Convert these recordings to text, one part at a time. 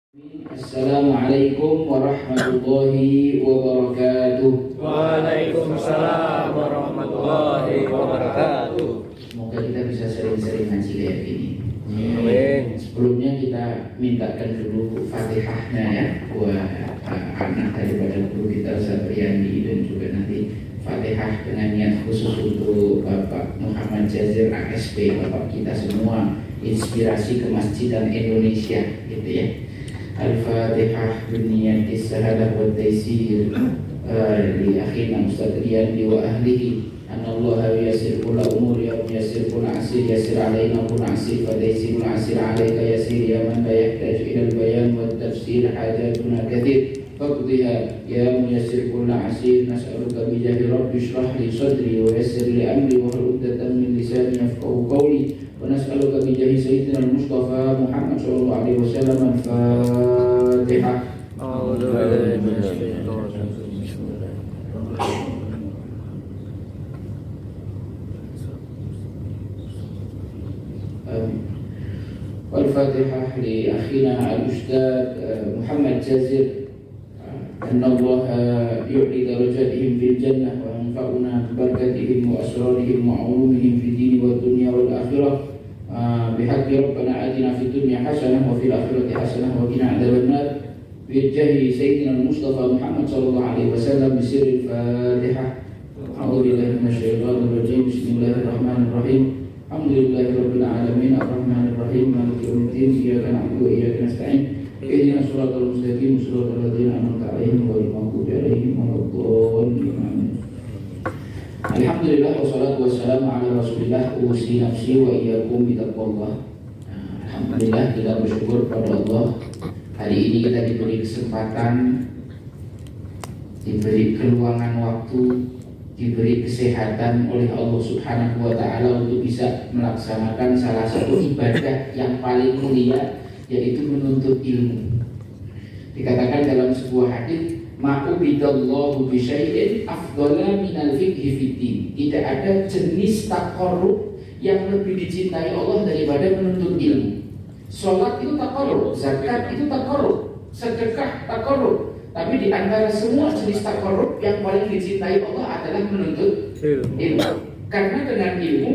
Assalamualaikum warahmatullahi wabarakatuh. Waalaikumsalam warahmatullahi wabarakatuh. Semoga kita bisa sering-sering ngaji kayak gini. Amin. Sebelumnya kita mintakan dulu Fatihahnya ya buat anak daripada guru kita Ustaz Riyandi, dan juga nanti Fatihah dengan niat khusus untuk Bapak Muhammad Jazir ASP, Bapak kita semua, inspirasi kemasjidan Indonesia gitu ya. Al-Fatihah biniyati sahadah wa taysir li akhina Ustaz Riyandi wa ahlihi anallaha yasir kula umur ya yasir kula asir yasir alaina kula asir fa taysir kula asir alaika yasir ya man la yahtaju ila al-bayan wa tafsir hajatuna kathir faqdiha ya muyassir kula asir nas'aluka bi jahi rabbi shrah li sadri wa yassir li amri wa hlul 'uqdatam min lisani yafqahu qawli wa nas'aluka bi jahi sayyidina al-Mustafa Muhammad sallallahu alaihi wasallam al-Fatihah. Al-Fatihah li akhina al-Ustaz Muhammad Jazir, anna Allah yu'li darajatihim fil jannah wa yanfa'una barakatihim wa asrarihim wa ulumihim fid dini wa dunya wal akhirah bihaqqi rabbana atina fid dunya hasanah wa fil akhirati hasanah wa qina adzaban nar bi jahi sayyidina al-Mustafa Muhammad sallallahu alaihi wasallam bi sirril Fatihah. A'udzu billahi minasyaitonir rajim. Bismillahirrahmanirrahim. Alhamdulillahirabbil alamin arrahmanir rahim maliki yaumiddin iyyaka na'budu wa iyyaka nasta'in ihdinas siratal mustaqim siratal ladzina an'amta 'alaihim ghairil maghdubi 'alaihim waladdallin. Alhamdulillah wassalatu wassalamu ala Rasulillah usi nafsi wa iyyakum bittaqwallah. Alhamdulillah, kita bersyukur pada Allah. Hari ini kita diberi kesempatan, diberi keluangan waktu, diberi kesehatan oleh Allah Subhanahu wa ta'ala untuk bisa melaksanakan salah satu ibadah yang paling mulia, yaitu menuntut ilmu. Dikatakan dalam sebuah hadis, ma'ubidallahu bisyai'in afdhala minal fiqhi fiddin. Tidak ada jenis taqarrub yang lebih dicintai Allah daripada menuntut ilmu. Salat itu taqarrub, zakat itu taqarrub, sedekah taqarrub. Tapi di antara semua jenis taqarrub yang paling dicintai Allah adalah menuntut ilmu. Karena dengan ilmu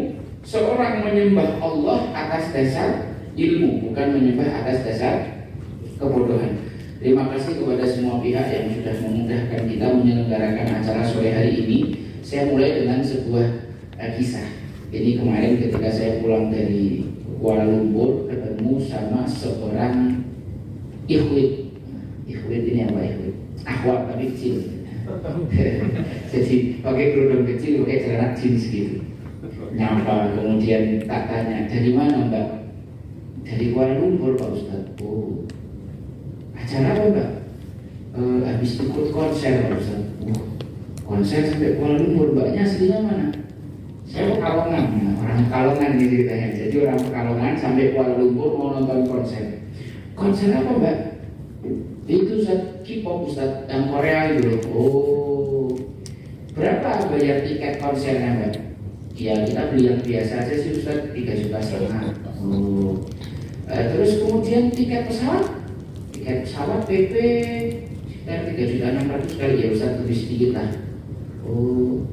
seorang menyembah Allah atas dasar ilmu, bukan menyembah atas dasar kebodohan. Terima kasih kepada semua pihak yang sudah memudahkan kita menyelenggarakan acara sore hari ini. Saya mulai dengan sebuah kisah. Ini kemarin ketika saya pulang dari Kuala Lumpur, ketemu sama seorang ikhwit. Ikhwit ini apa ikhwit? Akhwat tapi kecil. Jadi pakai kerudung kecil, pakai celana jeans gitu. Nyapa, kemudian tak tanya, dari mana Mbak? Dari Kuala Lumpur Pak Ustadz. Oh, acara apa Mbak? Habis ikut konser Pak Ustadz. Konser sampai Kuala Lumpur. Mbaknya aslinya mana? Saya Pekalongan. Orang Pekalongan nih ceritanya. Jadi orang Pekalongan sampai Kuala Lumpur mau nonton konser. Konser apa Mbak? Itu K-pop Ustaz, yang Korea gitu. Oh, berapa bayar tiket konsernya Mbak? Ya kita beli yang biasa aja sih Ustaz, 3,5 juta. Oh, terus kemudian tiket pesawat PP sekitar 3,6 juta kali ya Ustaz, lebih sedikit lah. Oh,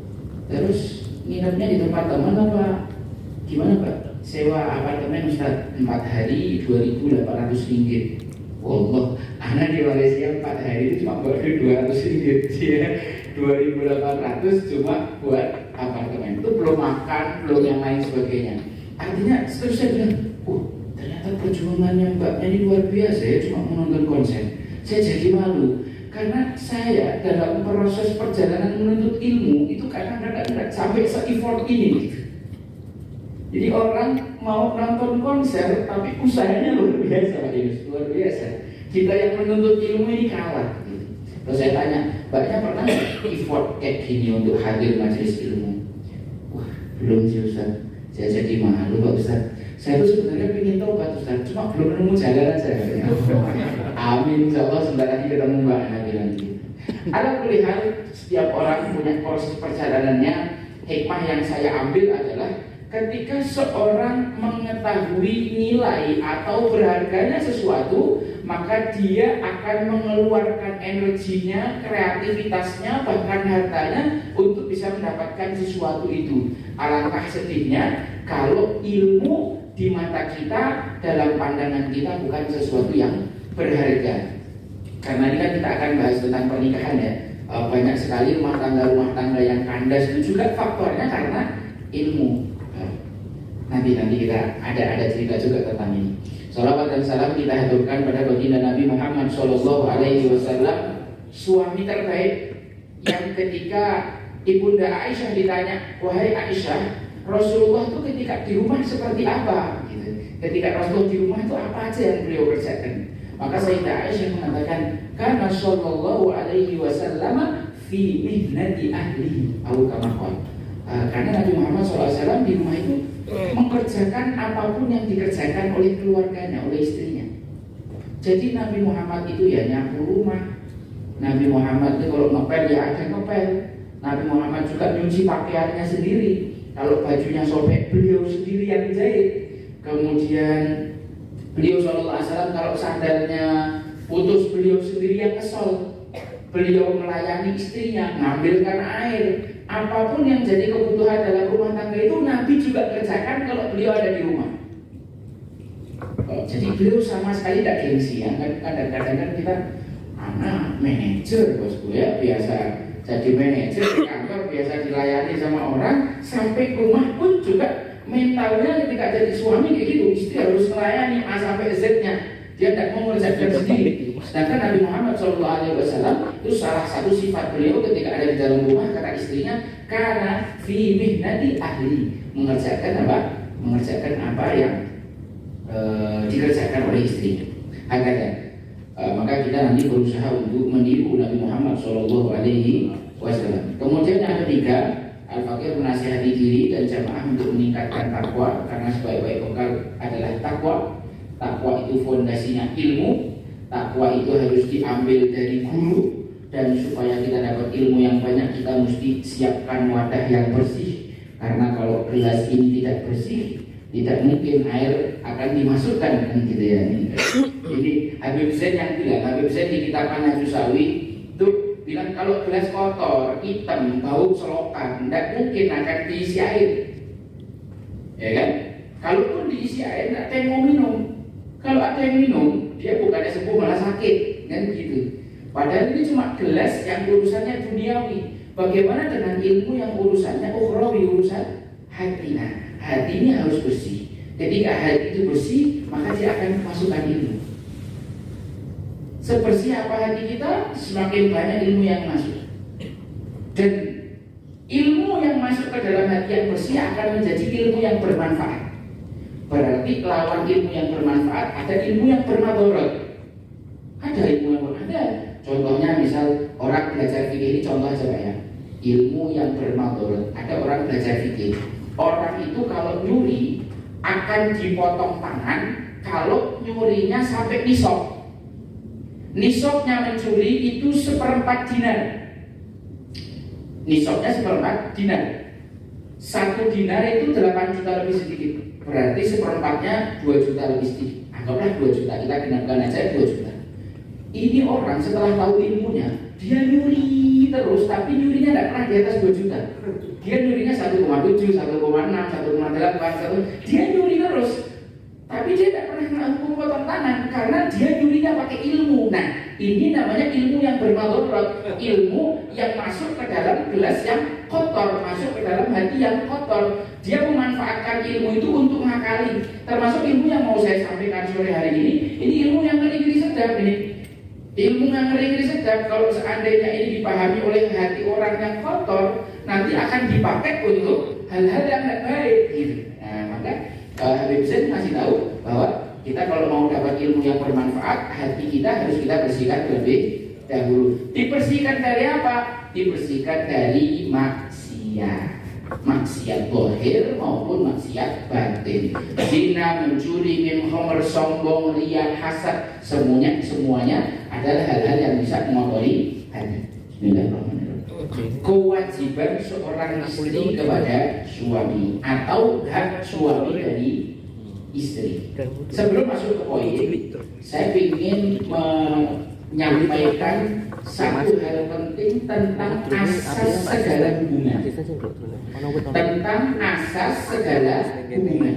terus nginepnya di tempat teman apa gimana Pak? Sewa apartemen Ustaz 4 hari 2.800 ringgit. Wallah, anak di Malaysia 4 hari itu cuma buat 200 ringgit ya. 2.800 cuma buat apartemen. Itu belum makan, belum yang lain sebagainya. Artinya terus saya bilang, ternyata perjuangannya Mbaknya ini luar biasa ya, cuma menonton konser. Saya jadi malu karena saya dalam proses perjalanan menuntut ilmu itu kadang-kadang sampai se-effort ini gitu. Jadi orang mau nonton konser tapi usahanya luar biasa Pak Yunus, luar biasa. Kita yang menuntut ilmu ini kalah gitu. Terus saya tanya, Mbaknya pernah effort kayak gini untuk hadir majelis ilmu? Wah, belum sih Ustaz. Saya jadi malu Pak Ustaz. Saya tuh sebenarnya ingin tobat Ustaz, cuma belum nemu jalan aja. Amin, insyaallah sebentar lagi ketemu Mbak bilang gitu. Ada pilihan, setiap orang punya proses perjalanannya. Hikmah yang saya ambil adalah ketika seorang mengetahui nilai atau berharganya sesuatu, maka dia akan mengeluarkan energinya, kreativitasnya, bahkan hartanya untuk bisa mendapatkan sesuatu itu. Alangkah sedihnya kalau ilmu di mata kita, dalam pandangan kita bukan sesuatu yang berharga. Karena ini kan kita akan bahas tentang pernikahan ya. Banyak sekali rumah tangga yang kandas itu juga faktornya karena ilmu. Nanti kita ada cerita juga tentang ini. Salawat dan salam kita haturkan pada baginda Nabi Muhammad Shallallahu Alaihi Wasallam, suami terbaik yang ketika Ibunda Aisyah ditanya, wahai Aisyah, Rasulullah itu ketika di rumah seperti apa? Gitu. Ketika Rasulullah di rumah itu apa aja yang beliau kerjakan? Maka Sayyidah Aisyah mengatakan, karena Shallallahu Alaihi Wasallam fi mihnati ahli, atau kama karena Nabi Muhammad SAW di rumah itu mengerjakan apapun yang dikerjakan oleh keluarganya, oleh istrinya. Jadi Nabi Muhammad itu ya nyapu rumah. Nabi Muhammad itu kalau ngepel ya ada ngepel. Nabi Muhammad juga nyuci pakaiannya sendiri. Kalau bajunya sobek beliau sendiri yang jahit. Kemudian beliau SAW kalau sandalnya putus beliau sendiri yang kesol. Beliau melayani istrinya, ngambilkan air. Apapun yang jadi kebutuhan dalam rumah tangga itu Nabi juga kerjakan kalau beliau ada di rumah. Jadi beliau sama sekali tidak gengsi ya. Kadang-kadang kan kita anak manajer bosku ya, biasa jadi manajer di kantor, biasa dilayani sama orang, sampai rumah pun juga mentalnya ketika jadi suami kayak gitu, istri harus melayani A sampai Z-nya. Dia tidak mau mengerjakan sendiri. Sedangkan Nabi Muhammad SAW itu salah satu sifat beliau ketika ada di dalam rumah, kata istrinya, karena fi mihnati ahli, mengerjakan apa yang dikerjakan oleh istrinya. Hakata. Maka kita nanti berusaha untuk meniru Nabi Muhammad SAW. Kemudian yang ketiga, Al-Fakir menasihati diri dan jamaah untuk meningkatkan takwa, karena sebaik-baik bekal adalah takwa. Takwa itu fondasinya ilmu. Takwa itu harus diambil dari guru. Dan supaya kita dapat ilmu yang banyak, kita mesti siapkan wadah yang bersih. Karena kalau gelas ini tidak bersih, tidak mungkin air akan dimasukkan, kan gitu ya. Jadi Habib Zain yang bilang, Habib Zain di kitab An-Najussawi itu bilang kalau gelas kotor, hitam, bau selokan, tidak mungkin akan diisi air. Ya kan? Kalaupun diisi air, tidak ada yang mau minum. Kalau ada yang minum, dia bukannya sembuh malah sakit, kan gitu. Padahal ini cuma gelas yang urusannya duniawi. Bagaimana dengan ilmu yang urusannya ukhrawi, urusan hati? Nah, hati ini harus bersih. Ketika hati itu bersih, maka dia akan memasukkan ilmu. Sebersih apa hati kita, semakin banyak ilmu yang masuk. Dan ilmu yang masuk ke dalam hati yang bersih akan menjadi ilmu yang bermanfaat. Berarti lawan ilmu yang bermanfaat ada ilmu yang bermadharat. Ada ilmu yang bermadharat. Contohnya misal orang belajar fikih, ini contoh aja Pak ya. Ilmu yang bermadharat. Ada orang belajar fikih. Orang itu kalau nyuri akan dipotong tangan kalau nyurinya sampai nisab. Nisabnya mencuri itu 1/4 dinar. Nisabnya 1/4 dinar. 1 dinar itu 8 juta lebih sedikit. Berarti 1/4-nya 2 juta lebih sedikit. Anggaplah 2 juta, kita genapkan aja 2 juta. Ini orang setelah tahu ilmunya, dia nyuri terus, tapi nyurinya tidak pernah di atas 2 juta. Dia nyurinya 1,7, 1,6, 1,8, dia nyuri terus. Tapi dia tidak pernah melakukan potong tangan karena dia nyurinya pakai ilmu. Nah, ini namanya ilmu yang bermadharat, ilmu yang masuk ke dalam gelas yang kotor, masuk ke dalam hati yang kotor. Dia memanfaatkan ilmu itu untuk mengakali. Termasuk ilmu yang mau saya sampaikan sore hari ini ilmu yang ngeri-ngeri sedap ini. Ilmu yang ngeri-ngeri sedap, kalau seandainya ini dipahami oleh hati orang yang kotor, nanti akan dipakai untuk hal-hal yang tidak baik. Gitu. Nah, maka Habib Zain masih tahu bahwa kita kalau mau dapat ilmu yang bermanfaat, hati kita harus kita bersihkan terlebih dahulu. Dibersihkan dari apa? Dibersihkan dari maksiat. Maksiat zahir maupun maksiat batin. Zina, mencuri, minum khamr, sombong, riya, hasad, semuanya adalah hal-hal yang bisa mengotori hati. Bismillahirrahmanirrahim. kewajiban seorang istri kepada suami atau hak suami dari istri. Sebelum masuk ke poin, saya ingin menyampaikan satu hal penting tentang asas segala hubungan. Tentang asas segala hubungan.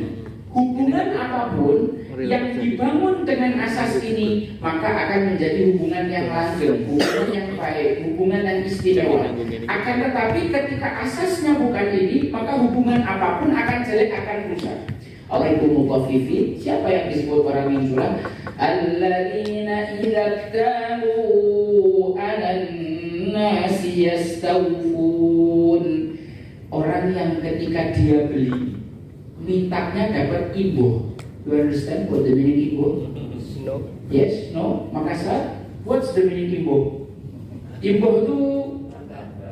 Hubungan apapun yang dibangun dengan asas ini maka akan menjadi hubungan yang langgeng, hubungan yang baik, hubungan yang istimewa. Akan tetapi ketika asasnya bukan ini, maka hubungan apapun akan jelek, akan rusak. Oleh mutaffifin, siapa yang disebut orang yang curang? Alladzina idza talu 'alan nasi yastawfun. Orang yang ketika dia beli mintanya dapat imbuh. You understand what the meaning imbuh? No. Yes, no, Makassar. What's the meaning imbuh? Imbuh itu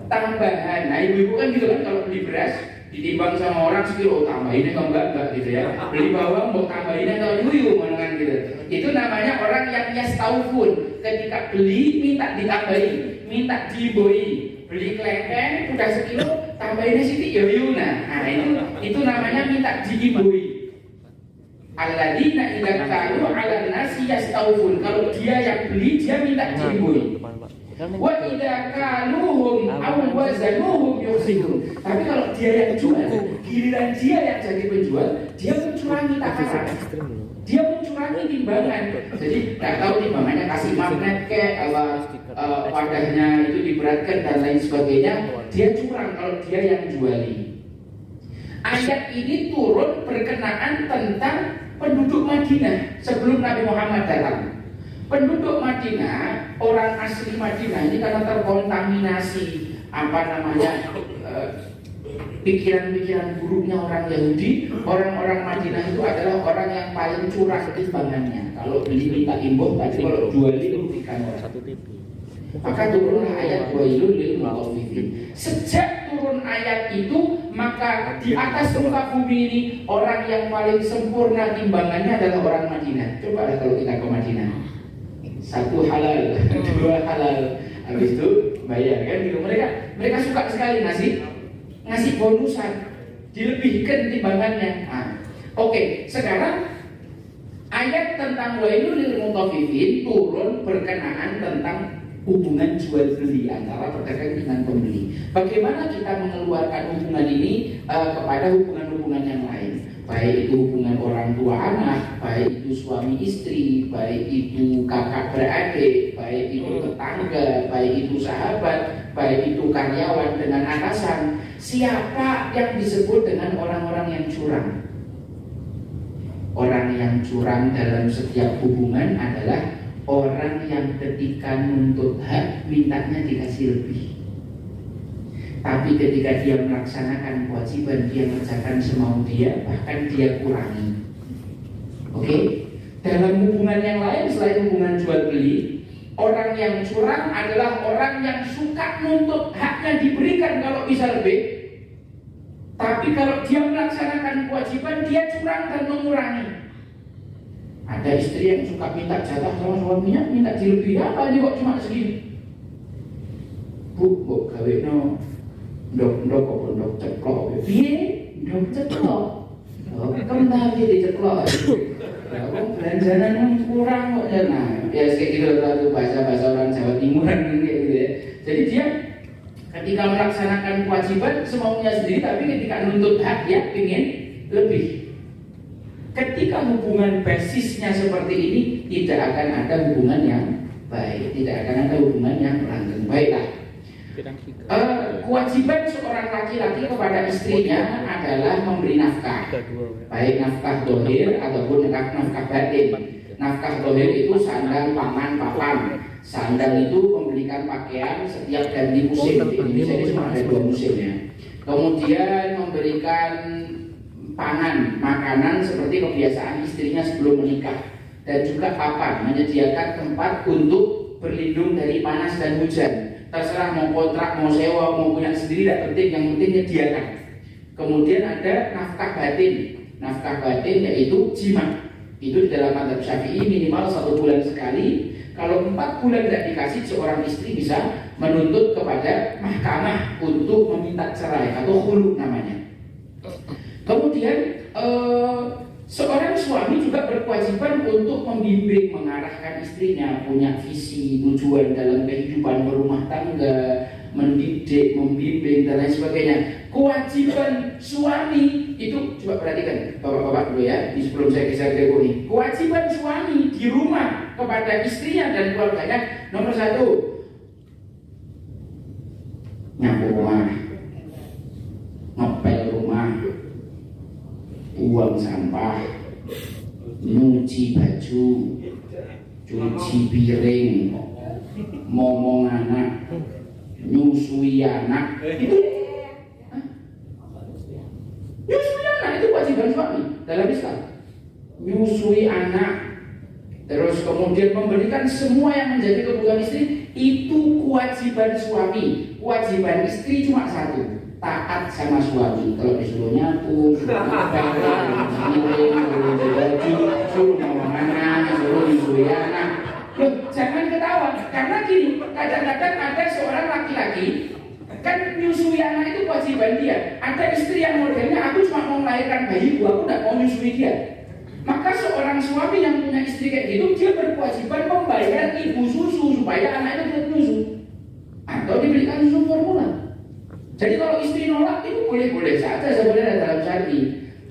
tambahan. Nah, ibu-ibu kan gitu kan, kalau beli beras ditimbang sama orang sekilo, tambahinnya enggak gitu ya. Beli bawang mau tambahinnya enggak yuyu kan gitu. Itu namanya orang yang yastaufun. Ketika beli minta ditambahin, minta diimbuhi. Beli kelengkeng udah sekilo, tambahinnya siti yuyu. Nah, itu namanya minta diimbuhi. Alladzina idza talu 'alan nasi yastaufun. Kalau dia yang beli, dia minta diimbuhi. Wa idza kaluhum aw wazanuhum yukhsirun. Tapi kalau dia yang jual, giliran dia yang jadi penjual, dia mencurangi takaran. Dia mencurangi timbangan. Jadi nggak tahu timbangannya kasih magnet wadahnya itu diberatkan dan lain sebagainya. Dia curang kalau dia yang juali. Ayat ini turun berkenaan tentang penduduk Madinah sebelum Nabi Muhammad datang. Penduduk Madinah, orang asli Madinah ini karena terkontaminasi pikiran-pikiran buruknya orang Yahudi, orang-orang Madinah itu adalah orang yang paling curang timbangannya. Kalau beli minta imbuh, tapi kalau jual merugikan orang. Maka turunlah ayat wailul lil mutaffifin. Sejak turun ayat itu, maka di atas muka bumi ini orang yang paling sempurna timbangannya adalah orang Madinah. Coba kalau kita ke Madinah. Satu halal, dua halal, habis itu bayar kan gitu. Mereka suka sekali ngasih bonusan, dilebihkan timbangannya. Oke, sekarang ayat tentang wailul lil mutaffifin turun berkenaan tentang hubungan jual beli antara pedagang dengan pembeli. Bagaimana kita mengeluarkan hubungan ini kepada hubungan-hubungan yang lain? Baik itu hubungan orang tua anak, baik itu suami istri, baik itu kakak beradik, baik itu tetangga, baik itu sahabat, baik itu karyawan dengan atasan. Siapa yang disebut dengan orang-orang yang curang? Orang yang curang dalam setiap hubungan adalah orang yang ketika menuntut hak mintanya dikasih lebih. Tapi ketika dia melaksanakan kewajiban, dia mengerjakan semau dia, bahkan dia kurangi. Oke? Dalam hubungan yang lain selain hubungan jual beli, orang yang curang adalah orang yang suka nuntut haknya diberikan kalau bisa lebih. Tapi kalau dia melaksanakan kewajiban, dia curang dan mengurangi. Ada istri yang suka minta jatah sama suaminya, minta dilebihi, apa ini kok cuma segini? Bu, gawe no ndok ceklok. Piye? Ndok ceklok. Kembali diceklok. Ya wong belanjanan kurang kok ya. Nah, ya kayak gitu tuh bahasa orang Jawa Timuran gitu ya. Jadi dia ketika melaksanakan kewajiban semaunya sendiri, tapi ketika nuntut hak dia ingin lebih. Ketika hubungan basisnya seperti ini, tidak akan ada hubungan yang baik, tidak akan ada hubungan yang langgeng. Baiklah. Kewajiban seorang laki-laki kepada istrinya adalah memberi nafkah, baik nafkah dohir ataupun nafkah batin. Nafkah dohir itu sandang, pangan, papan. Sandang itu membelikan pakaian setiap ganti musim. Di Indonesia ini cuma ada 2 musimnya. Kemudian memberikan pangan, makanan seperti kebiasaan istrinya sebelum menikah. Dan juga papan, menyediakan tempat untuk berlindung dari panas dan hujan. Terserah mau kontrak, mau sewa, mau punya sendiri, tidak penting, yang penting menyediakan. Kemudian ada nafkah batin. Nafkah batin yaitu jima. Itu di dalam mazhab Syafi'i minimal 1 bulan sekali. Kalau 4 bulan tidak dikasih, seorang istri bisa menuntut kepada mahkamah untuk meminta cerai atau khulu namanya. Kemudian seorang suami juga berkewajiban untuk membimbing, mengarahkan istrinya, punya visi, tujuan dalam kehidupan berumah tangga, mendidik, membimbing dan lain sebagainya. Kewajiban suami itu, coba perhatikan bapak-bapak dulu ya, sebelum saya geser ke ini. Kewajiban suami di rumah kepada istrinya dan keluarganya, nomor 1, nyapu rumah, ngepel rumah, buang sampah, nyuci baju, cuci piring, ngomong anak, nyusui anak. Itu nyusui anak itu kewajiban suami dalam Islam. Nyusui anak, terus kemudian memberikan semua yang menjadi kebutuhan istri, itu kewajiban suami. Kewajiban istri cuma 1, taat sama suami. Kalau disuruh nyapu, suruh suruh ngomong anak, suruh nyusui anak. Loh, jangan ketawa, karena gini, kadang-kadang ada seorang laki-laki kan nyusui anak itu kewajiban dia. Ada istri yang modelnya, aku cuma mau melahirkan bayiku, aku tidak mau nyusui dia. Maka seorang suami yang punya istri kayak gitu, dia berkewajiban membayar ibu susu supaya anaknya tidak nyusu, atau diberikan susu formula. Jadi kalau istri nolak itu boleh-boleh saja sebenarnya dalam syar'i.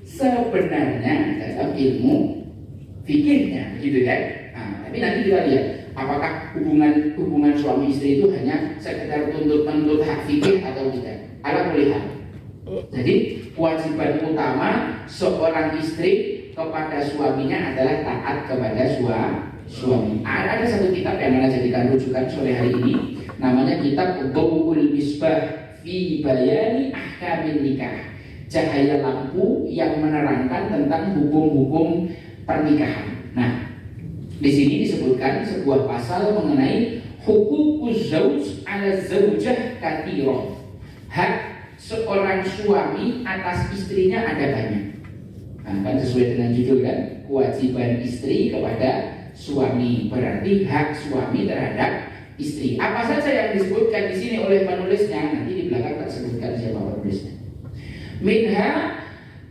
Sebenarnya dalam ilmu fikihnya, gitu kan? Nah, tapi nanti kita lihat apakah hubungan suami istri itu hanya sekedar tuntut hak fikih atau tidak. Ala kulli hal. Jadi kewajiban utama seorang istri kepada suaminya adalah taat kepada suami. Ada satu kitab yang mana jadikan rujukan sore hari ini, namanya kitab Dhawul Misbah fi Bayani Ahkamin Nikah, cahaya lampu yang menerangkan tentang hukum-hukum pernikahan. Nah, di sini disebutkan sebuah pasal mengenai hukukuz zauj ala zaujah katsirah. Hak seorang suami atas istrinya ada banyak. Nah, kan sesuai dengan judul kan, kewajiban istri kepada suami, berarti hak suami terhadap istri. Apa saja yang disebutkan di sini oleh penulisnya, nanti di belakang tak sebutkan siapa penulisnya. Minha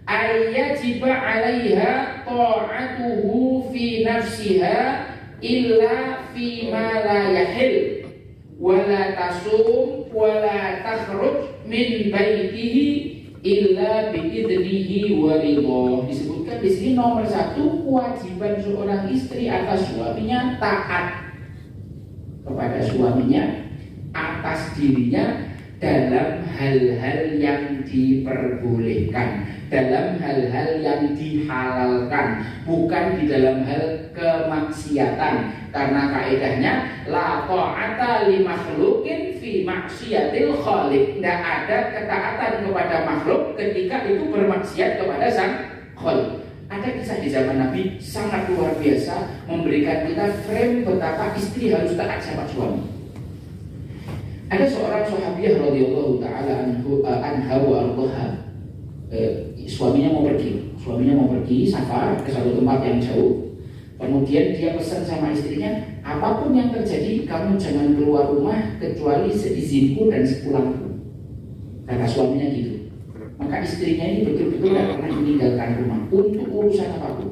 ayyajiba 'alaiha ta'atuhu fi nafsiha illa fi ma la yahil wa la tasum wa la takhruj min baitihi illa biidnihi wa ridho. Disebutkan di sini nomor 1, kewajiban seorang istri atas suaminya taat kepada suaminya atas dirinya dalam hal-hal yang diperbolehkan, dalam hal-hal yang dihalalkan, bukan di dalam hal kemaksiatan. Karena kaidahnya la ta'ata li makhluqin fi maksiatil khaliq. Tidak ada ketaatan kepada makhluk ketika itu bermaksiat kepada sang khaliq. Ada kisah di zaman Nabi sangat luar biasa, memberikan kita frame betapa istri harus taat sama suami. Ada seorang sahabiah radhiyallahu taala anha wa ardhaha. Suaminya mau pergi safar ke satu tempat yang jauh. Kemudian dia pesan sama istrinya, apapun yang terjadi kamu jangan keluar rumah kecuali seizinku dan sepulangku. Kata suaminya gitu. Maka istrinya ini betul-betul tidak pernah meninggalkan rumah untuk urusan apapun.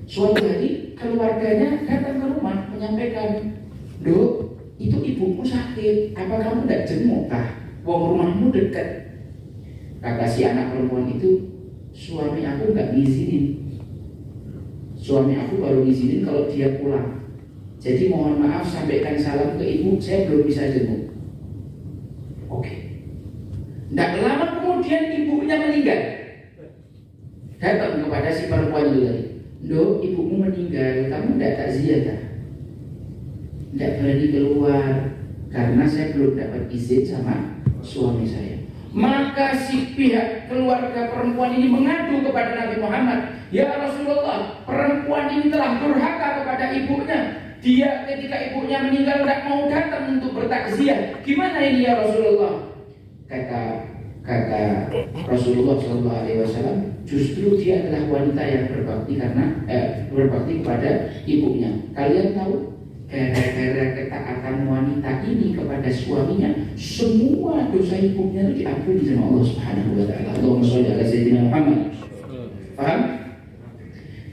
Suatu hari keluarganya datang ke rumah menyampaikan, "Dok, itu ibuku sakit, apa kamu tidak jenguk kah? Wong rumahmu dekat." Kata si anak perempuan itu, suami aku nggak ngizinin. Suami aku baru ngizinin kalau dia pulang. Jadi mohon maaf, sampaikan salam ke ibu, saya belum bisa jenguk. Oke. Tidak lama kemudian ibunya meninggal. Datang kepada si perempuan itu tadi, "Dok, ibumu meninggal, kamu tidak takziah tak?" Tidak berani keluar karena saya belum dapat izin sama suami saya. Maka si pihak keluarga perempuan ini mengadu kepada Nabi Muhammad, "Ya Rasulullah, perempuan ini telah durhaka kepada ibunya. Dia ketika ibunya meninggal tidak mau datang untuk bertakziah. Gimana ini ya Rasulullah?" Kata Rasulullah SAW, justru dia adalah wanita yang berbakti karena berbakti kepada ibunya. Kalian tahu gara-gara ketaatan wanita ini kepada suaminya, semua dosa ibunya itu diampuni sama Allah Subhanahu wa taala. Allahumma shalli ala sayyidina Muhammad. Paham?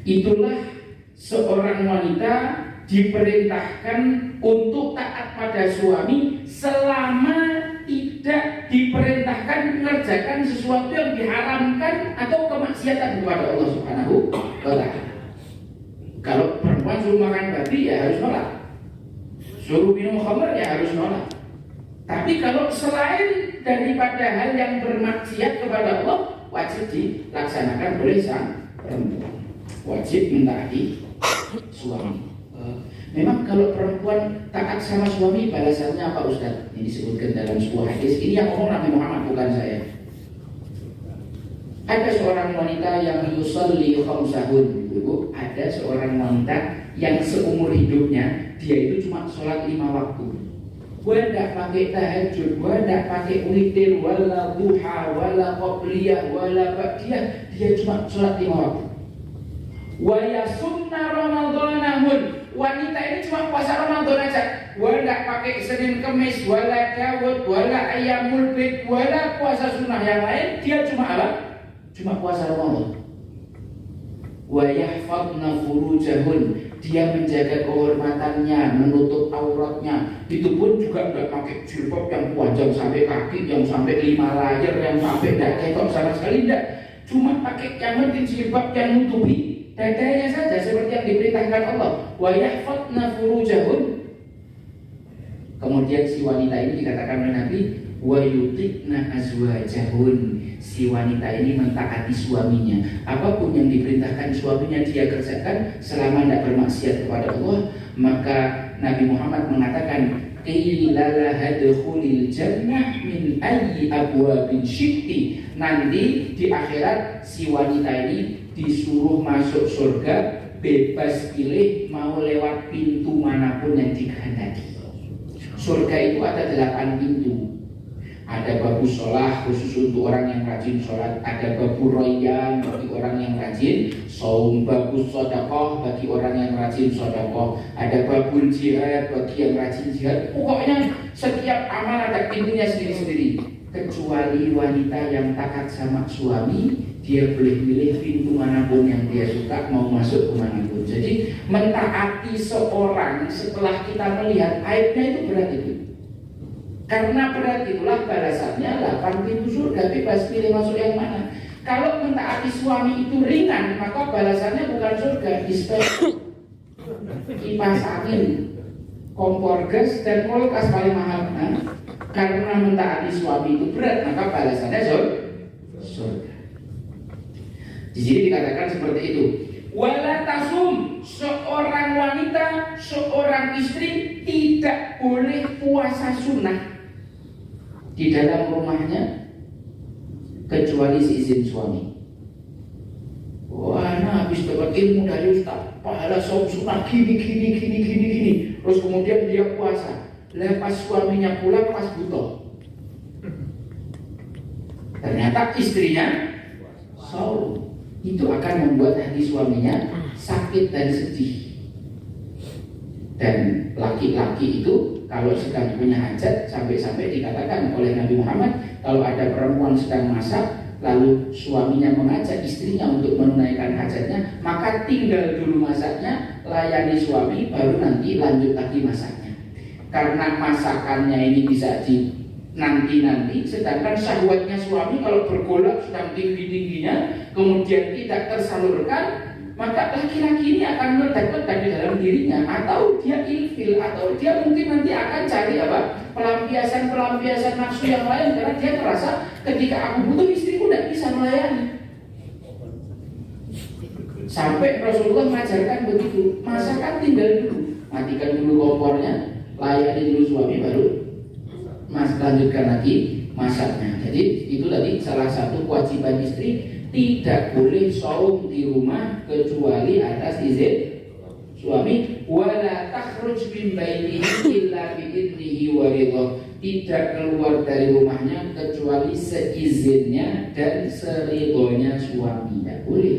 Itulah seorang wanita diperintahkan untuk taat pada suami selama tidak diperintahkan mengerjakan sesuatu yang diharamkan atau kemaksiatan kepada Allah Subhanahu wa taala. Kalau perempuan suruh makan babi ya harus nolak, suruh minum khamr ya harus nolak. Tapi kalau selain daripada hal yang bermaksiat kepada Allah, wajib dilaksanakan oleh sang perempuan, wajib mentaati suami. Memang kalau perempuan taat sama suami balasannya apa Ustaz? Ini disebutkan dalam sebuah hadis. Ini yang ngomong Nabi Muhammad, bukan saya. Ada seorang wanita yang yusalli khamsahun. Ibu, ada seorang wanita yang seumur hidupnya dia itu cuma sholat 5 waktu. Gua tidak pakai tahajud, gua tidak pakai witir, wala duha, wala qabliyah, wala ba'diyah. Dia cuma sholat 5 waktu. Wa yasumna ramadhanahun. Wanita ini cuma puasa Ramadan aja. Wala pakai Senin Kemis, wala Dawud, wala Ayyamul Bid, wala puasa sunnah yang lain. Dia cuma apa? Cuma puasa Ramadan. Wa yahfadna furujahun. Dia menjaga kehormatannya, menutup auratnya. Itu pun juga enggak pakai jilbab yang panjang sampai kaki, yang sampai 5 layar, yang sampai enggak ketok sama sekali enggak. Cuma pakai yang penting jilbab yang nutupi dadanya saja seperti yang diperintahkan Allah. Wa yahfadna furujahun. Kemudian si wanita ini dikatakan oleh Nabi, wa yutiqna azwajahun. Si wanita ini mentaati suaminya. Apapun yang diperintahkan suaminya dia kerjakan selama tidak bermaksiat kepada Allah. Maka Nabi Muhammad mengatakan, qila laha dukhulil jannah min ayyi abwabin syi'ti. Nanti di akhirat si wanita ini disuruh masuk surga, bebas pilih mau lewat pintu manapun yang dikehendaki. Surga itu ada 8 pintu. Ada babu sholah khusus untuk orang yang rajin sholat, ada babu royan bagi orang yang rajin saum, babu sodakoh bagi orang yang rajin sodakoh, ada babu jihad bagi yang rajin jihad. Pokoknya setiap amal ada pintunya sendiri-sendiri. Kecuali wanita yang taat sama suami, dia boleh pilih pintu manapun yang dia suka, mau masuk kemanapun. Jadi mentaati seorang setelah kita melihat aibnya itu berat itu. Karena berat itulah balasannya 8 pintu surga, bebas pilih masuk yang mana. Kalau mentaati suami itu ringan, maka balasannya bukan surga, dispenser, kipas angin, kompor gas dan kulkas paling mahal. Karena mentaati suami itu berat, maka balasannya surga. Di sini dikatakan seperti itu. Wala tasum, seorang wanita, seorang istri tidak boleh puasa sunnah di dalam rumahnya kecuali seizin suami. Wah, nah habis dapat ilmu dari Ustaz, pahala saum sunnah gini. Terus kemudian dia puasa. Lepas suaminya pulang pas butuh. Ternyata istrinya saum. Itu akan membuat hati suaminya sakit dan sedih. Dan laki-laki itu kalau sedang punya hajat, sampai-sampai dikatakan oleh Nabi Muhammad, kalau ada perempuan sedang masak lalu suaminya mengajak istrinya untuk menunaikan hajatnya, maka tinggal dulu masaknya, layani suami, baru nanti lanjut lagi masaknya. Karena masakannya ini bisa nanti, sedangkan syahwatnya suami kalau bergolak sedang tinggi-tingginya, kemudian tidak tersalurkan, maka laki-laki ini akan meledak-ledak di dalam dirinya, atau dia ilfil, atau dia mungkin nanti akan cari apa? Pelampiasan nafsu yang lain, karena dia merasa ketika aku butuh istriku tidak bisa melayani. Sampai Rasulullah mengajarkan begitu, masakan tinggal dulu, matikan dulu kompornya, layani dulu suami, baru lanjutkan lagi masaknya. Jadi itu tadi salah satu kewajiban istri, tidak boleh saum di rumah kecuali atas izin suami. Wala takhruj min baitihi illa bi idnihi wa ridha. Tidak keluar dari rumahnya kecuali seizinnya dan seridhonya suami. Tidak boleh.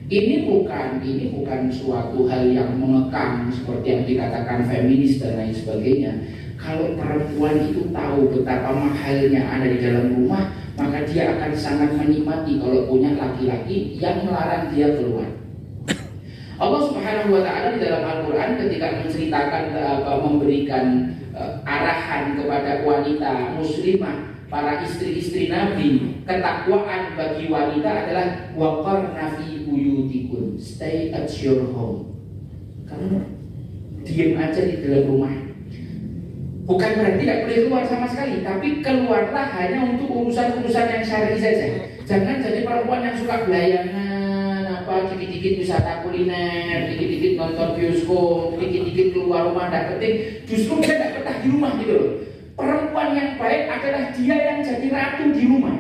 Ini bukan suatu hal yang mengekang seperti yang dikatakan feminis dan lain sebagainya. Kalau perempuan itu tahu betapa mahalnya ada di dalam rumah, maka dia akan sangat menikmati kalau punya laki-laki yang melarang dia keluar. Allah Subhanahu wa Ta'ala di dalam Al-Quran ketika menceritakan memberikan arahan kepada wanita muslimah, para istri-istri Nabi, ketakwaan bagi wanita adalah waqarna fi buyutikum, stay at your home. Kamu diam aja di dalam rumah. Bukan berarti tidak boleh keluar sama sekali, tapi keluarlah hanya untuk urusan-urusan yang syar'i saja. Jangan jadi perempuan yang suka belayangan, dikit-dikit wisata kuliner, dikit-dikit nonton bioskop, dikit-dikit keluar rumah, tidak penting. Justru kita tidak betah di rumah gitu loh. Perempuan yang baik adalah dia yang jadi ratu di rumah.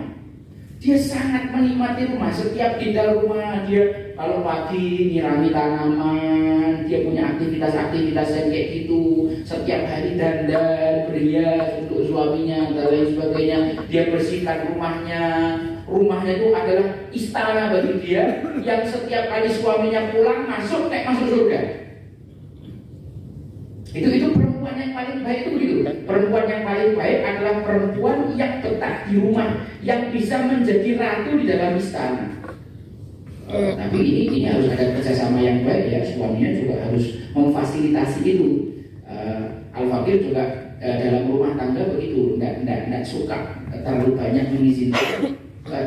Dia sangat menikmati rumah. Setiap di dalam rumah dia kalau pagi nyirami tanaman, dia punya aktivitas-aktivitas yang kayak gitu. Setiap hari dandan, berias untuk suaminya dan lain sebagainya. Dia bersihkan rumahnya. Rumahnya itu adalah istana bagi dia, yang setiap kali suaminya pulang masuk surga. Itu perempuan yang paling baik itu begitu. Perempuan yang paling baik adalah perempuan yang betah di rumah, yang bisa menjadi ratu di dalam istana. Tapi ini harus ada kerjasama yang baik ya. Suaminya juga harus memfasilitasi itu. Al-Fakir juga dalam rumah tangga begitu, tidak suka terlalu banyak mengizinkan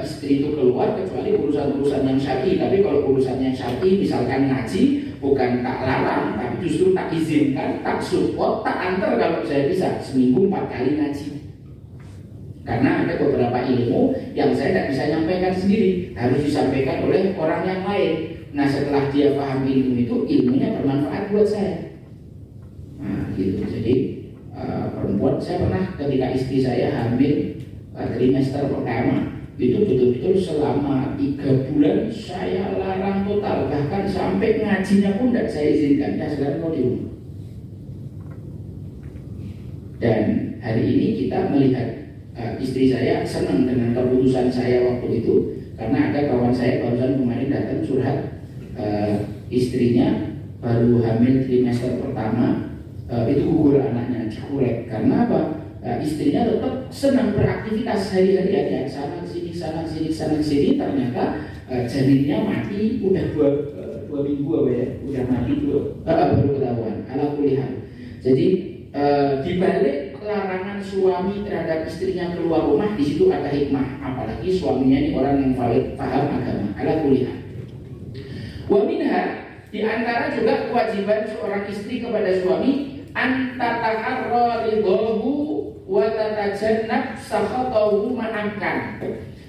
istri itu keluar kecuali urusan-urusan yang syar'i. Tapi kalau urusan yang syar'i, misalkan ngaji, bukan tak larang, tapi justru tak izinkan, tak support, tak antar kalau saya bisa seminggu 4 kali ngaji. Karena ada beberapa ilmu yang saya tidak bisa nyampaikan sendiri, harus disampaikan oleh orang yang lain. Nah setelah dia paham ilmu itu, ilmunya bermanfaat buat saya. Nah gitu. Jadi perempuan, saya pernah ketika istri saya hamil trimester pertama, itu betul-betul selama 3 bulan saya larang total, bahkan sampai ngajinya pun tidak saya izinkan. Ya sekarang mau di rumah. Dan hari ini kita melihat istri saya senang dengan keputusan saya waktu itu, karena ada kawan saya barusan kemarin datang curhat, istrinya baru hamil trimester pertama, itu gugur anaknya, dikurek. Karena apa? Istrinya tetap senang beraktivitas hari-harian, sana sini, ternyata janinnya mati udah dua minggu udah mati baru ketahuan. Ala kuliah. Jadi dibalik larangan suami terhadap istrinya keluar rumah, di situ ada hikmah. Apalagi suaminya ini orang yang valid, paham agama. Ala kuliah. Wa minha, di antara juga kewajiban seorang istri kepada suami, antataharra ridhahu wa tatajannab sakhatahu ma'amkan.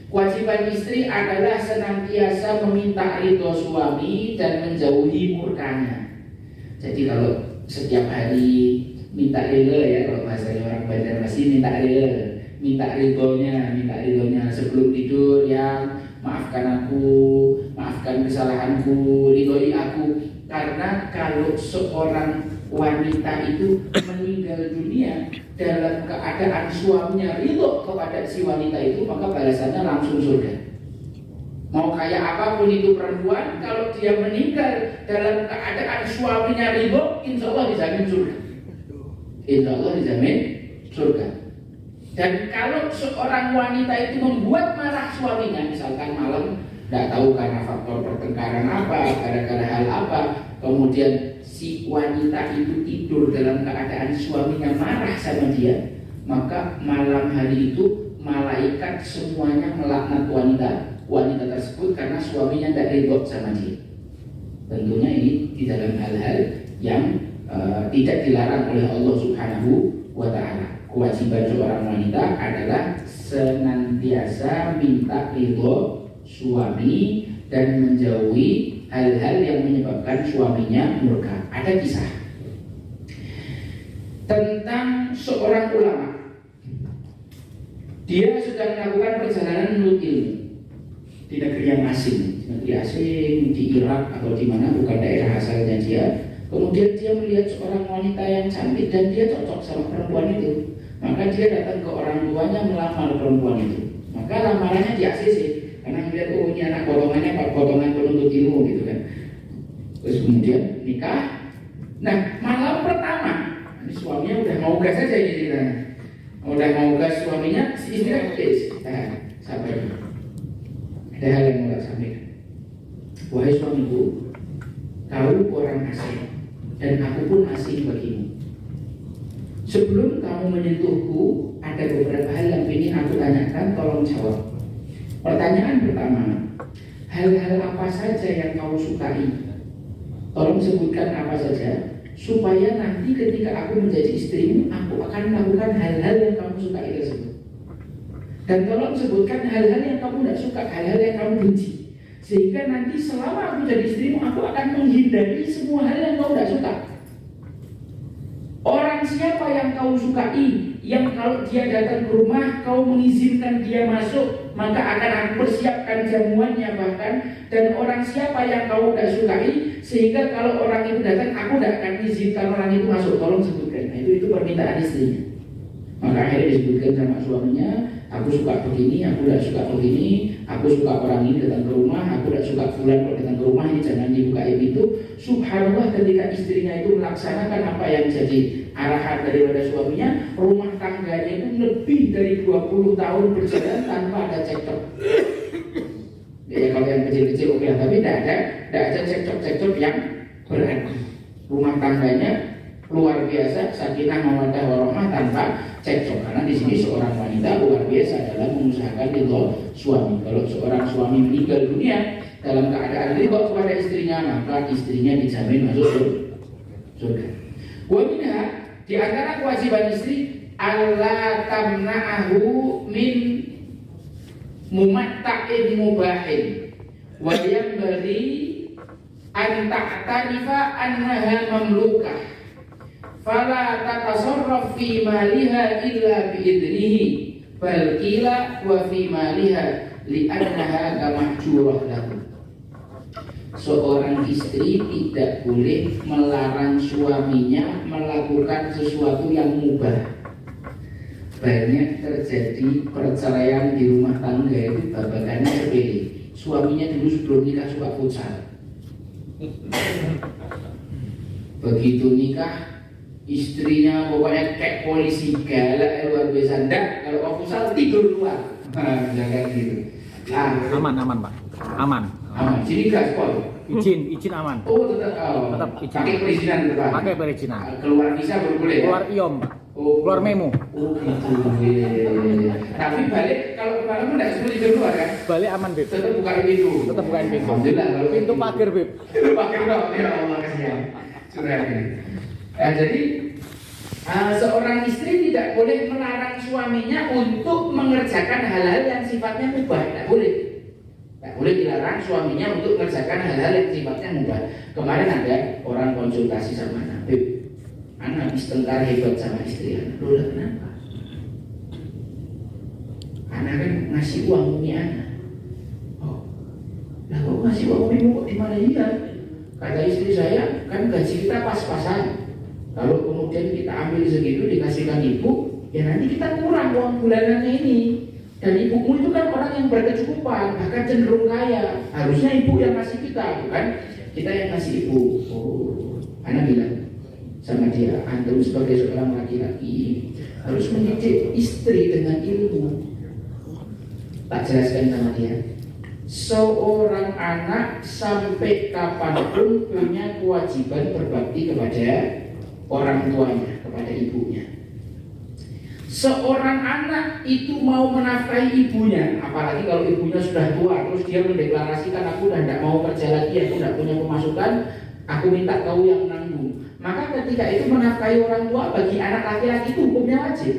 Kewajiban istri adalah senantiasa meminta ridho suami dan menjauhi murkanya. Jadi kalau setiap hari minta ridho ya, kalau bahasanya orang Banjarmasin minta ridhonya sebelum tidur, yang maafkan aku, maafkan kesalahanku, ridhoi aku. Karena kalau seorang wanita itu meninggal dunia dalam keadaan suaminya ridho kepada si wanita itu, maka balasannya langsung surga. Mau kayak apapun itu perempuan, kalau dia meninggal dalam keadaan suaminya ridho, insya Allah dijamin surga. Insya Allah dijamin surga. Dan kalau seorang wanita itu membuat marah suaminya, misalkan malam tidak tahu karena faktor pertengkaran apa, gara-gara hal apa, kemudian si wanita itu tidur dalam keadaan suaminya marah sama dia, maka malam hari itu malaikat semuanya melaknat wanita tersebut karena suaminya tidak ridho sama dia. Tentunya ini di dalam hal-hal yang tidak dilarang oleh Allah Subhanahu wa Ta'ala. Kewajiban seorang wanita adalah senantiasa minta ridho suami dan menjauhi hal-hal yang menyebabkan suaminya murka. Ada kisah tentang seorang ulama. Dia sedang melakukan perjalanan menuntut ilmu di negeri yang asing, di Irak atau di mana, bukan daerah asalnya dia. Kemudian dia melihat seorang wanita yang cantik dan dia cocok sama perempuan itu. Maka dia datang ke orang tuanya melamar perempuan itu. Maka lamarannya di ACC. karena melihat oh ini anak potongannya Pak, potongan penuntut ilmu gitu kan. Terus kemudian nikah. Nah malam pertama ini suaminya udah mau gas aja ini ceritanya, udah mau gas suaminya, si istrinya sabar, ada hal yang mau tak sampaikan. Wahai suamiku, kau orang asing dan aku pun asing bagimu. Sebelum kamu menyentuhku, ada beberapa hal yang ingin aku tanyakan, tolong jawab. Pertanyaan pertama, hal-hal apa saja yang kau sukai? Tolong sebutkan apa saja, supaya nanti ketika aku menjadi istrimu, aku akan melakukan hal-hal yang kamu sukai tersebut. Dan tolong sebutkan hal-hal yang kamu tidak suka, hal-hal yang kamu benci. Sehingga nanti selama aku jadi istrimu, aku akan menghindari semua hal yang kau tidak suka. Orang siapa yang kau sukai, yang kalau dia datang ke rumah kau mengizinkan dia masuk, maka akan aku persiapkan jamuannya bahkan. Dan orang siapa yang kau tidak sukai, sehingga kalau orang itu datang aku tidak akan izinkan orang itu masuk. Tolong sebutkan. Nah, itu permintaan istrinya. Maka akhirnya disebutkan sama suaminya, aku suka begini, aku tidak suka begini, aku suka orang ini datang ke rumah, aku tidak suka fulan kalau datang ke rumah ini jangan dibuka itu. Subhanallah, ketika istrinya itu melaksanakan apa yang jadi arahan daripada suaminya, rumah tangganya itu lebih dari 20 tahun berjalan tanpa ada cekcok. Ya kalau yang kecil-kecil oke, tapi tidak ada cekcok yang berarti. Rumah tangganya luar biasa, sakinah mawaddah warahmah tanpa cekcok. Karena di sini seorang wanita luar biasa dalam mengusahakan ridho suami. Kalau seorang suami meninggal dunia dalam keadaan ridho kepada istrinya, maka istrinya dijamin masuk surga. Wa minha, di antara kewajiban istri, alla tamna'ahu min mumatta'in mubahin wa yanbaghi an ta'tarifa annaha mamlukah fala tatasarraf fi maliha illa biidnihi bal qila wa fi maliha li'annaha kamahjurah lahu. Seorang istri tidak boleh melarang suaminya melakukan sesuatu yang mubah. Banyak terjadi perceraian di rumah tangga itu babagannya sepele. Suaminya dulu sebelum nikah suka futsal, begitu nikah istrinya pokoknya kayak polisi galak luar biasa. Ndak, kalau futsal tidur luar. Jangan gitu. Aman Pak, aman. Sini gaspol. Izin aman. Oh tetap izin. Pakai perizinan tetap. Pakai perizinan. Keluar visa baru boleh. Keluar iom Pak. Oh, keluar memo. Oh gitu. Tapi balik kalau kemarin tidak suruh tidur luar kan? Balik aman Beb. Tetap bukain pintu. Tetap bukain pintu. Alhamdulillah kalau pintu pagar Beb. Pintu pagar dong. Ya Allah kasihan. Surah ini. Jadi seorang istri tidak boleh melarang suaminya untuk mengerjakan hal-hal yang sifatnya mubah. Tidak boleh. Tidak boleh dilarang suaminya untuk mengerjakan hal-hal yang sifatnya mubah. Kemarin ada orang konsultasi sama Nabi. Anak istengkar hebat sama istri anak. Loh kenapa? Anak kan ngasih uang umi anak. Oh, lah kok ngasih uang umi kok di mana iya? Kata istri saya, kan gaji kita pas-pasan. Kalau kemudian kita ambil segitu dikasihkan ibu, ya nanti kita kurang uang bulanannya ini. Dan ibumu itu kan orang yang berkecukupan, bahkan cenderung kaya. Harusnya ibu yang ngasih kita, bukan kita yang ngasih ibu. Oh, anak bilang sama dia, antum sebagai seorang laki-laki harus mendidik istri dengan ilmu. Tak jelaskan sama dia, seorang anak sampai kapanpun punya kewajiban berbakti kepada orang tuanya, kepada ibunya. Seorang anak itu mau menafkahi ibunya, apalagi kalau ibunya sudah tua, terus dia mendeklarasikan aku udah tidak mau kerja lagi, aku tidak punya pemasukan, aku minta kau yang nanggung. Maka ketika itu menafkahi orang tua bagi anak laki-laki itu hukumnya wajib.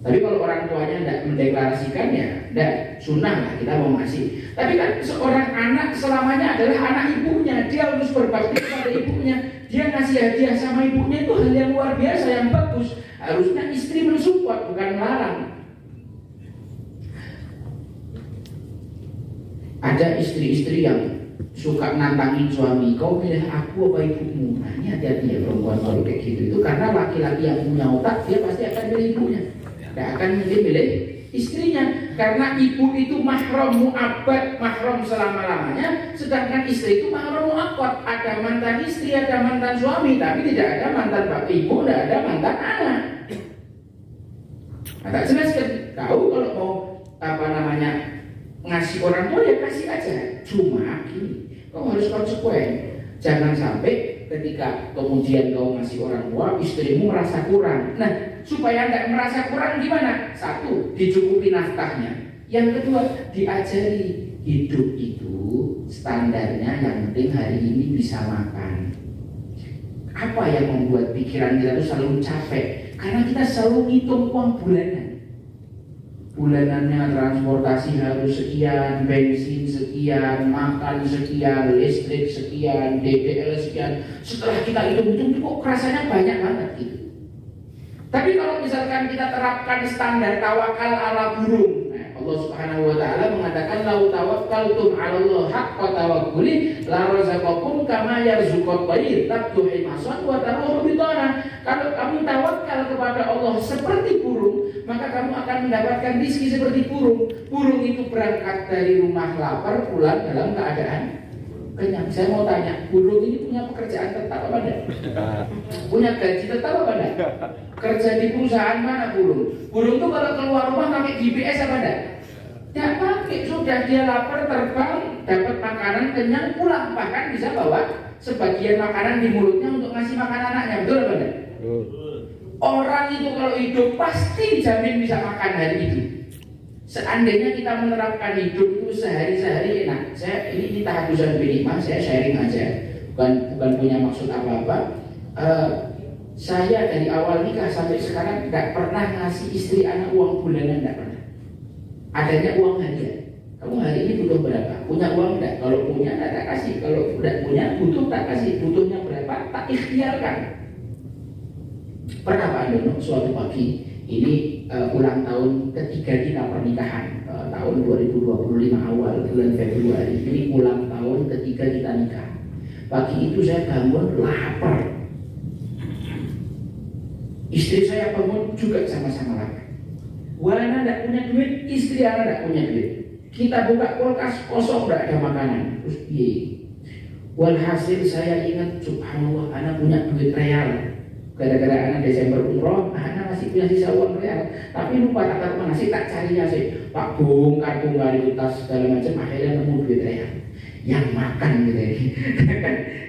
Tapi kalau orang tuanya tidak mendeklarasikannya, tidak sunnah lah kita mau ngasih. Tapi kan seorang anak selamanya adalah anak ibunya, dia harus berbakti kepada ibunya. Dia ngasih hadiah sama ibunya itu hal yang luar biasa, yang bagus. Harusnya istri mensupport, bukan melarang. Ada istri-istri yang suka nantangin suami, kau pilih aku apa ibumu? Nah ini hati-hati ya perempuan kalau kayak gitu. Itu karena laki-laki yang punya otak, dia pasti akan pilih ibunya, tidak akan pilih istrinya, karena ibu itu mahram mu'abbad, mahram selama-lamanya, sedangkan istri itu mahram mu'aqqad, ada mantan istri, ada mantan suami, tapi tidak ada mantan bapak ibu, tidak ada mantan anak. Nah, tak jelaskan, kau kalau mau ngasih orang tua ya kasih aja, cuma gini, kau harus konsekuen, jangan sampai ketika kemudian kau ngasih orang tua, istrimu merasa kurang. Nah, supaya tidak merasa kurang gimana? Satu, dicukupi nafkahnya. Yang kedua, diajari hidup itu standarnya yang penting hari ini bisa makan. Apa yang membuat pikiran kita itu selalu capek? Karena kita selalu ngitung uang bulanan. Bulanannya transportasi harus sekian, bensin sekian, makan sekian, listrik sekian, DPL sekian. Setelah kita hitung-hitung kok rasanya banyak banget gitu. Tapi kalau misalkan kita terapkan standar tawakal ala burung, Allah Subhanahu wa taala mengatakan lau tawakkaltum 'ala Allah haqqa tawakkuli la razaqakum kama yarzuqut tayr tabdu himasan wa taruhu bitana. Kalau kamu tawakal kepada Allah seperti burung, maka kamu akan mendapatkan rezeki seperti burung. Burung itu berangkat dari rumah lapar, pulang dalam keadaan kenyang. Saya mau tanya, burung ini punya pekerjaan tetap apa enggak? Punya gaji tetap apa enggak? Kerja di perusahaan mana burung? Burung itu kalau keluar rumah pakai GPS apa enggak? Tidak pakai, sudah dia lapar terbang, dapat makanan kenyang pulang, bahkan bisa bawa sebagian makanan di mulutnya untuk ngasih makan anaknya, betul apa enggak? Orang itu kalau hidup pasti dijamin bisa makan hari itu. Seandainya kita menerapkan hidup itu sehari-hari enak. Saya ini tahadusan binimah, saya sharing aja, bukan punya maksud apa-apa. Saya dari awal nikah sampai sekarang tidak pernah ngasih istri anak uang bulanan, tidak pernah. Adanya uang harian. Kamu hari ini butuh berapa? Punya uang tidak? Kalau punya tak kasih. Kalau tidak punya butuh tak kasih. Butuhnya berapa? Tak ikhtiarkan. Pernah Pak Dono suatu pagi ini ulang tahun ketiga kita pernikahan, tahun 2025 awal bulan Februari ini ulang tahun ketiga kita nikah. Pagi itu saya bangun lapar, istri saya bangun juga sama-sama lapar. Wana tidak punya duit, istri anak tidak punya duit. Kita buka kulkas kosong, tidak ada makanan. Terus walhasil saya ingat, subhanallah, anak punya duit real. Gara-gara anak Desember umroh, anak masih punya sisa uang real. Tapi lupa tak tahu mana sih, tak carinya sih. Pak bongkar di tas segala macam, akhirnya nemu duit real. Yang makan gitu ya.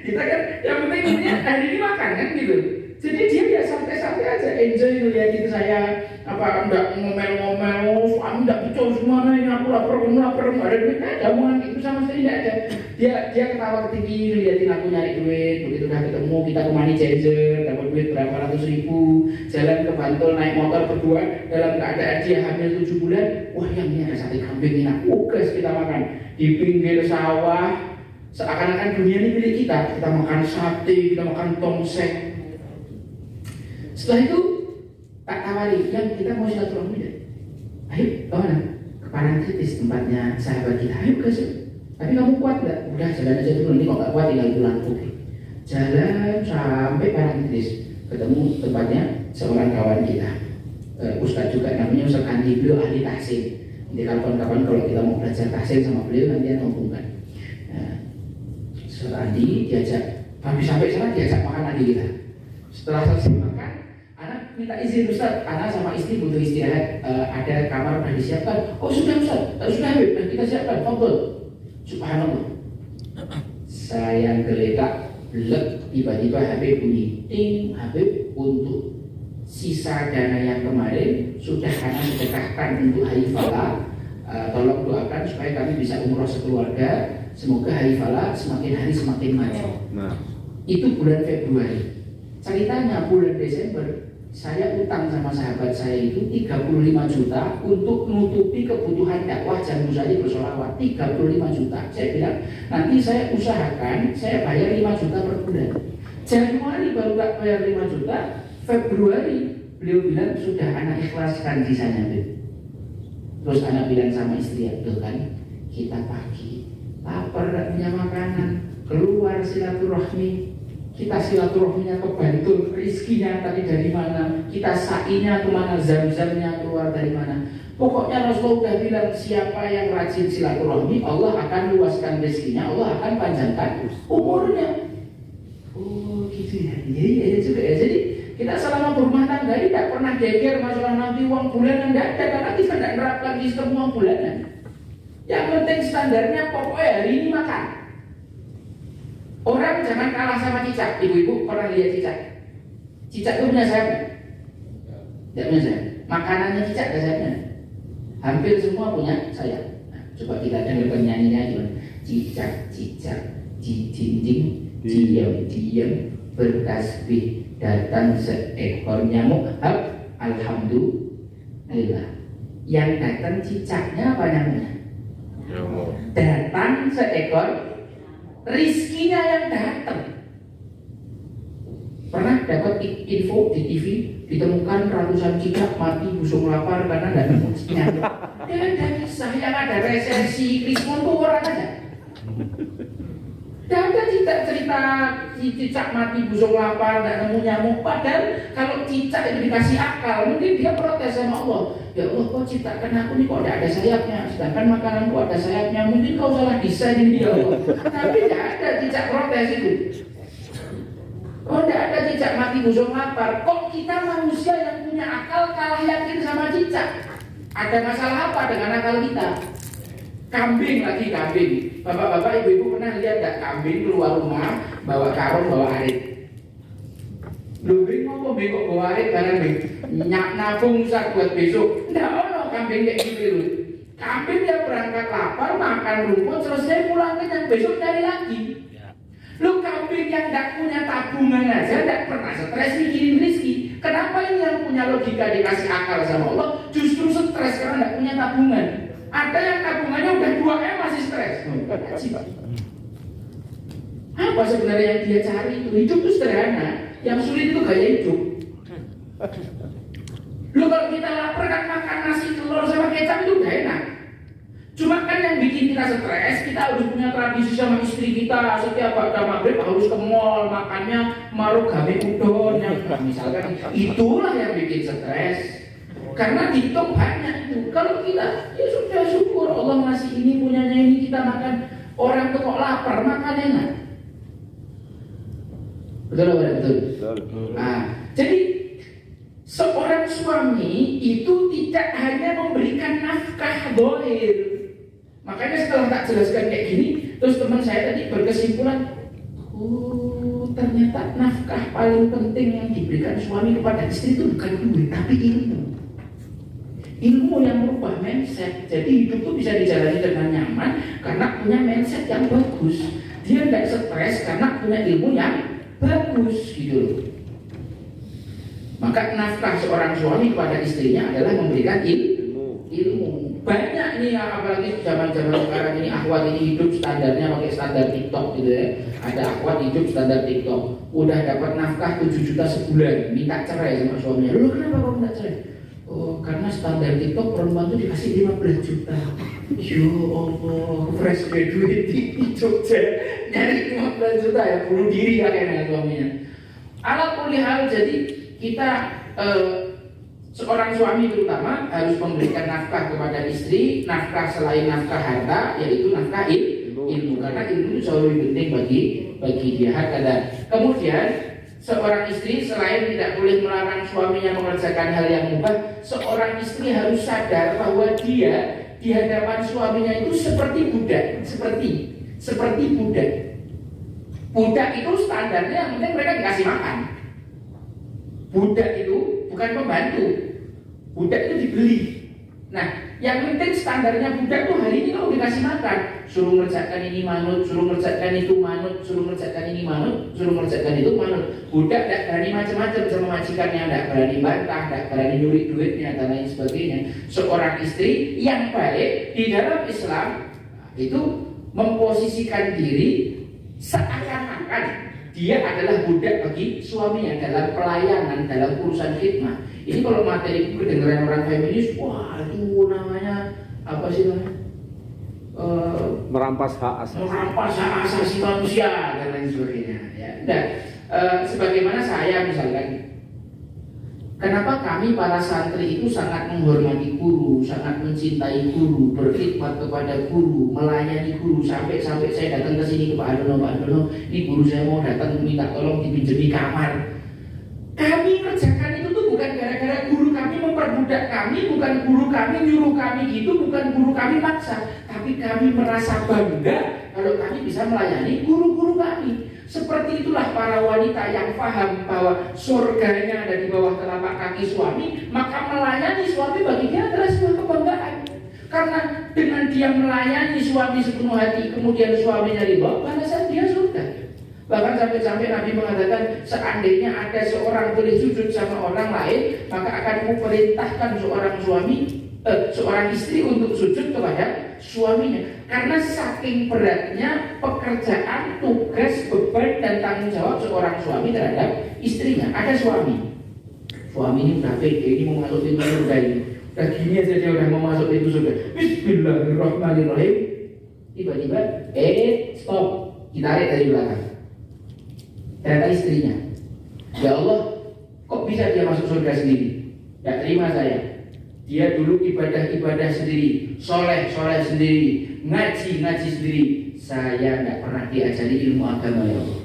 Kita kan yang penting ini hari ini makan kan gitu. Jadi dia ya santai-santai aja, enjoy ngeliat itu saya enggak ngomel-ngomel, suami enggak betul semua ini aku lapar, enggak ada duit, ada omongan itu sama sekali enggak ada. Dia ketawa tinggi ngeliatin aku nyari duit, begitu udah ketemu kita ke money changer, dapat duit berapa ratus ribu, jalan ke Bantul naik motor berdua dalam keadaan dia hamil 7 bulan, wah yang ini ada sate kambing enak, guys kita makan di pinggir sawah, seakan-akan dunia ini milik kita makan sate, kita makan tongseng. Setelah itu tak tawari, yang kita mau silaturahmi deh. Ayo kemana? Ke Parangtritis tempatnya sahabat kita. Ayo guys. Tapi kamu kuat nggak? Udah jalan aja dulu, nanti kok nggak kuat tinggal pulang. Oke. Jalan sampai Parangtritis, ketemu tempatnya seorang kawan kita, Ustadz juga namanya Ustadz Andi, beliau ahli tahsin. Nanti kapan-kapan kalau kita mau belajar tahsin sama beliau nanti yang hubungkan. Ustadz Andi diajak, habis sampai sana diajak makan Andi kita. Setelah selesai makan, anak minta izin, Ustaz, anak sama istri butuh istirahat, ada kamar sudah disiapkan. Oh sudah Ustaz, sudah Habib, dan kita siapkan, fadhol. Subhanallah. Saya geletak, blek, tiba-tiba Habib bunyi, ting, Habib untuk sisa dana yang kemarin sudah anak sedekahkan untuk hari falah. Tolong doakan supaya kami bisa umroh sekeluarga. Semoga hari falah semakin hari semakin maju. Itu bulan Februari. Ceritanya bulan Desember saya utang sama sahabat saya itu 35 juta untuk menutupi kebutuhan dakwah Jambu Sari bersolawat. 35 juta. Saya bilang nanti saya usahakan saya bayar 5 juta per bulan. Januari baru tak bayar 5 juta. Februari beliau bilang sudah anak ikhlaskan sisanya. Terus anak bilang sama istri, tuh kan kita pagi lapar gak punya makanan, keluar silaturahmi. Kita silaturahminya ke Bantul, rizkinya tadi dari mana? Kita sa'inya kemana? Zam-zamnya keluar dari mana? Pokoknya Rasulullah udah bilang siapa yang rajin silaturahmi, Allah akan luaskan rezekinya, Allah akan panjangkan umurnya. Oh gitu ya, iya juga ya. Jadi kita selama berumah tangga ini tidak pernah geger masalah nanti uang bulanan, tidak ada, karena kita tidak menerapkan sistem uang bulanan. Yang penting standarnya pokoknya hari ini makan. Orang jangan kalah sama cicak. Ibu-ibu pernah lihat cicak? Cicak itu punya sayap? Tidak punya sayap. Makanannya cicak ada sayapnya. Hampir semua punya sayap. Nah, coba kita dengar penyanyinya gimana? Cicak, cicak, jinjing, diam, bertasbih, datang seekor nyamuk. Alhamdulillah. Yang datang cicaknya apa namanya? Datang seekor, rizkinya yang datang. Pernah dapat info di TV ditemukan ratusan cicak mati busung lapar karena tidak nemu nyamuk. Ada kisah yang ada resesi krismon tuh orang aja. Tidak ada cerita cicak mati busung lapar tidak nemu nyamuk. Padahal kalau cicak itu dikasih akal, mungkin dia protes sama Allah. Ya Allah, kok ciptakan aku nih kok tidak ada sayapnya, sedangkan makananku ada sayapnya. Mungkin kau salah desain ini ya Allah. Tapi tidak ada cicak protes itu. Oh, tidak ada cicak mati busung lapar. Kok kita manusia yang punya akal kalah yakin sama cicak? Ada masalah apa dengan akal kita? Kambing lagi kambing. Bapak-bapak, ibu-ibu pernah lihat tidak kambing keluar rumah bawa karung, bawa arit? Lu ngomong bengkok bawa arit barang nabung sak buat besok. Tidak ada kambing kayak gitu. Kambing dia berangkat lapar, makan rumput, selesai pulang kenyang, besok cari lagi. Lu kambing yang tidak punya tabungan aja tidak pernah stres mikirin rezeki. Kenapa ini yang punya logika dikasih akal sama Allah justru stres karena tidak punya tabungan? Ada yang tabungannya udah 2M masih stres. Apa sebenarnya yang dia cari itu? Hidup itu sederhana. Yang sulit itu gaya hidup. Lu kalau kita lapar kan makan nasi telur sama kecap itu udah enak. Cuma kan yang bikin kita stres, kita harus punya tradisi sama istri kita. Setiap pada maghrib harus ke mall, makannya marugame udon yang misalkan. Itulah yang bikin stres. Karena dihitung banyak itu. Kalau kita, ya sudah syukur Allah ngasih ini, punyanya ini, kita makan. Orang tuh kok lapar, makan enak. Betul. Nah, jadi seorang suami itu tidak hanya memberikan nafkah dohir. Makanya setelah tak jelaskan kayak gini, terus teman saya tadi berkesimpulan, oh ternyata nafkah paling penting yang diberikan suami kepada istri itu bukan duit, tapi ilmu. Ilmu yang merubah mindset. Jadi hidup itu bisa dijalani dengan nyaman karena punya mindset yang bagus. Dia tidak stres karena punya ilmu yang bagus gitu loh. Maka nafkah seorang suami kepada istrinya adalah memberikan ilmu. Banyak nih, apalagi zaman-zaman sekarang ini, akhwat ini hidup standarnya pakai standar TikTok gitu ya. Ada akhwat hidup standar TikTok, udah dapat nafkah 7 juta sebulan, minta cerai sama suaminya. Lu kenapa kok minta cerai? Oh, karena standar TikTok perempuan tuh dikasih 15 juta. Ya Allah, fresh graduate di Jogja nyari 15 juta ya, bunuh diri ya kayaknya suaminya. Ala kulli hal, jadi kita seorang suami terutama harus memberikan nafkah kepada istri, nafkah selain nafkah harta, yaitu nafkah ilmu. Karena ilmu itu jauh lebih penting bagi dia. Kemudian seorang istri selain tidak boleh melarang suaminya mengerjakan hal yang mubah, seorang istri harus sadar bahwa dia di hadapan suaminya itu seperti budak, seperti budak. Budak itu standarnya yang penting mereka dikasih makan. Budak itu bukan pembantu, budak itu dibeli. Nah, yang penting standarnya budak tuh hari ini kalau dikasih makan, suruh ngerjakan ini manut, suruh ngerjakan itu manut, suruh ngerjakan ini manut, suruh ngerjakan itu manut. Budak tidak berani macam-macam sama majikannya, tidak berani bantah, tidak berani nyuri duitnya dan lain sebagainya. Seorang istri yang baik di dalam Islam itu memposisikan diri seakan-akan dia adalah budak bagi suaminya dalam pelayanan, dalam urusan khidmat. Ini kalau materi kedengaran orang feminis, wah itu namanya apa sih namanya? Merampas hak asasi manusia dan lain sebagainya. Ya, dan sebagaimana saya misalkan, Kenapa kami para santri itu sangat menghormati guru, sangat mencintai guru, berkhidmat kepada guru, melayani guru, sampai saya datang ke sini ke Pak Hardono, ini guru saya mau datang minta tolong dipinjami kamar. Kami kerjakan itu tuh bukan gara-gara guru kami memperbudak kami, bukan guru kami nyuruh kami gitu, bukan guru kami maksa, tapi kami merasa bangga kalau kami bisa melayani guru-guru kami. Seperti itulah para wanita yang paham bahwa surganya ada di bawah telapak kaki suami, maka melayani suami bagi dia adalah sebuah kebanggaan. Karena dengan dia melayani suami sepenuh hati, kemudian suaminya ridho, balasan dia surga. Bahkan sampai-sampai Nabi mengatakan, seandainya ada seorang boleh sujud sama orang lain, maka akan memerintahkan seorang istri untuk sujud kepada suaminya. Karena saking beratnya pekerjaan, tugas, beban, dan tanggung jawab seorang suami terhadap istrinya. Ada suami ini udah pede, ini mau masuk pintu surga ini, udah gini aja dia udah mau masuk pintu surga. Bismillahirrahmanirrahim. Tiba-tiba, stop, ditarik dari belakang. Ternyata istrinya, ya Allah, kok bisa dia masuk surga sendiri? Tidak terima saya. Dia dulu ibadah sendiri, soleh sendiri, ngaji sendiri. Saya tidak pernah diajari ilmu agama, ya Allah.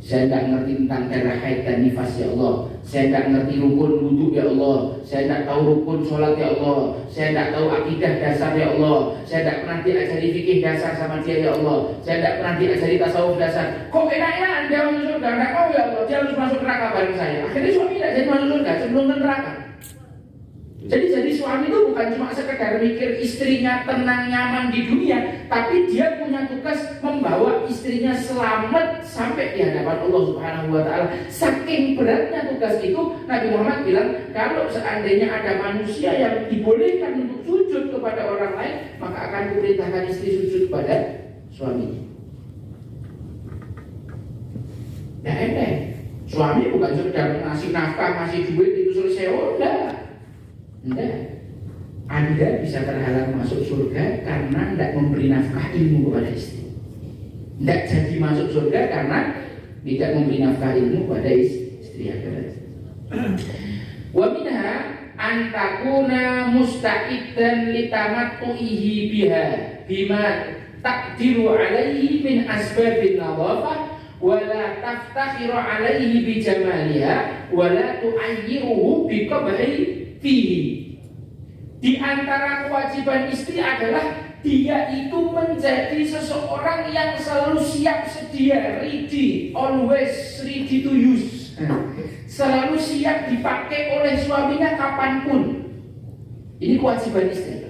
Saya tidak ngerti tentang darah haid dan nifas, ya Allah. Saya tidak ngerti rukun wudhu, ya Allah. Saya tidak tahu rukun sholat, ya Allah. Saya tidak tahu akidah dasar, ya Allah. Saya tidak pernah diajari fikih dasar sama dia, ya Allah. Saya tidak pernah diajari tasawuf dasar. Kok enaknya dia masuk surga? Tidak mau, ya Allah. Dia harus masuk neraka bareng saya. Akhirnya suami tidak jadi masuk surga sebelum ke neraka. Jadi suami itu bukan cuma sekedar mikir istrinya tenang nyaman di dunia, tapi dia punya tugas membawa istrinya selamat sampai di hadapan Allah Subhanahu wa taala. Saking beratnya tugas itu, Nabi Muhammad bilang, kalau seandainya ada manusia yang dibolehkan untuk sujud kepada orang lain, maka akan diperintahkan istri sujud kepada suaminya. Ya enteng. Suami bukan sekedar ngasih nafkah, ngasih duit itu selesai, enggak. Anda bisa terhalang masuk surga karena tidak memberi nafkah ilmu kepada istri. Tidak jadi masuk surga karena tidak memberi nafkah ilmu kepada istri. Wa minha an takuna musta'iddan litamattu'ihi biha bima taqdiru alaihi min asbabin nadhafah wa la taftakhiru alaihi bi jamaliha wa la tu'ayyiruhu bi qabhi fihi. Di antara kewajiban istri adalah dia itu menjadi seseorang yang selalu siap sedia, ready, always ready to use. Selalu siap dipakai oleh suaminya kapanpun. Ini kewajiban istri.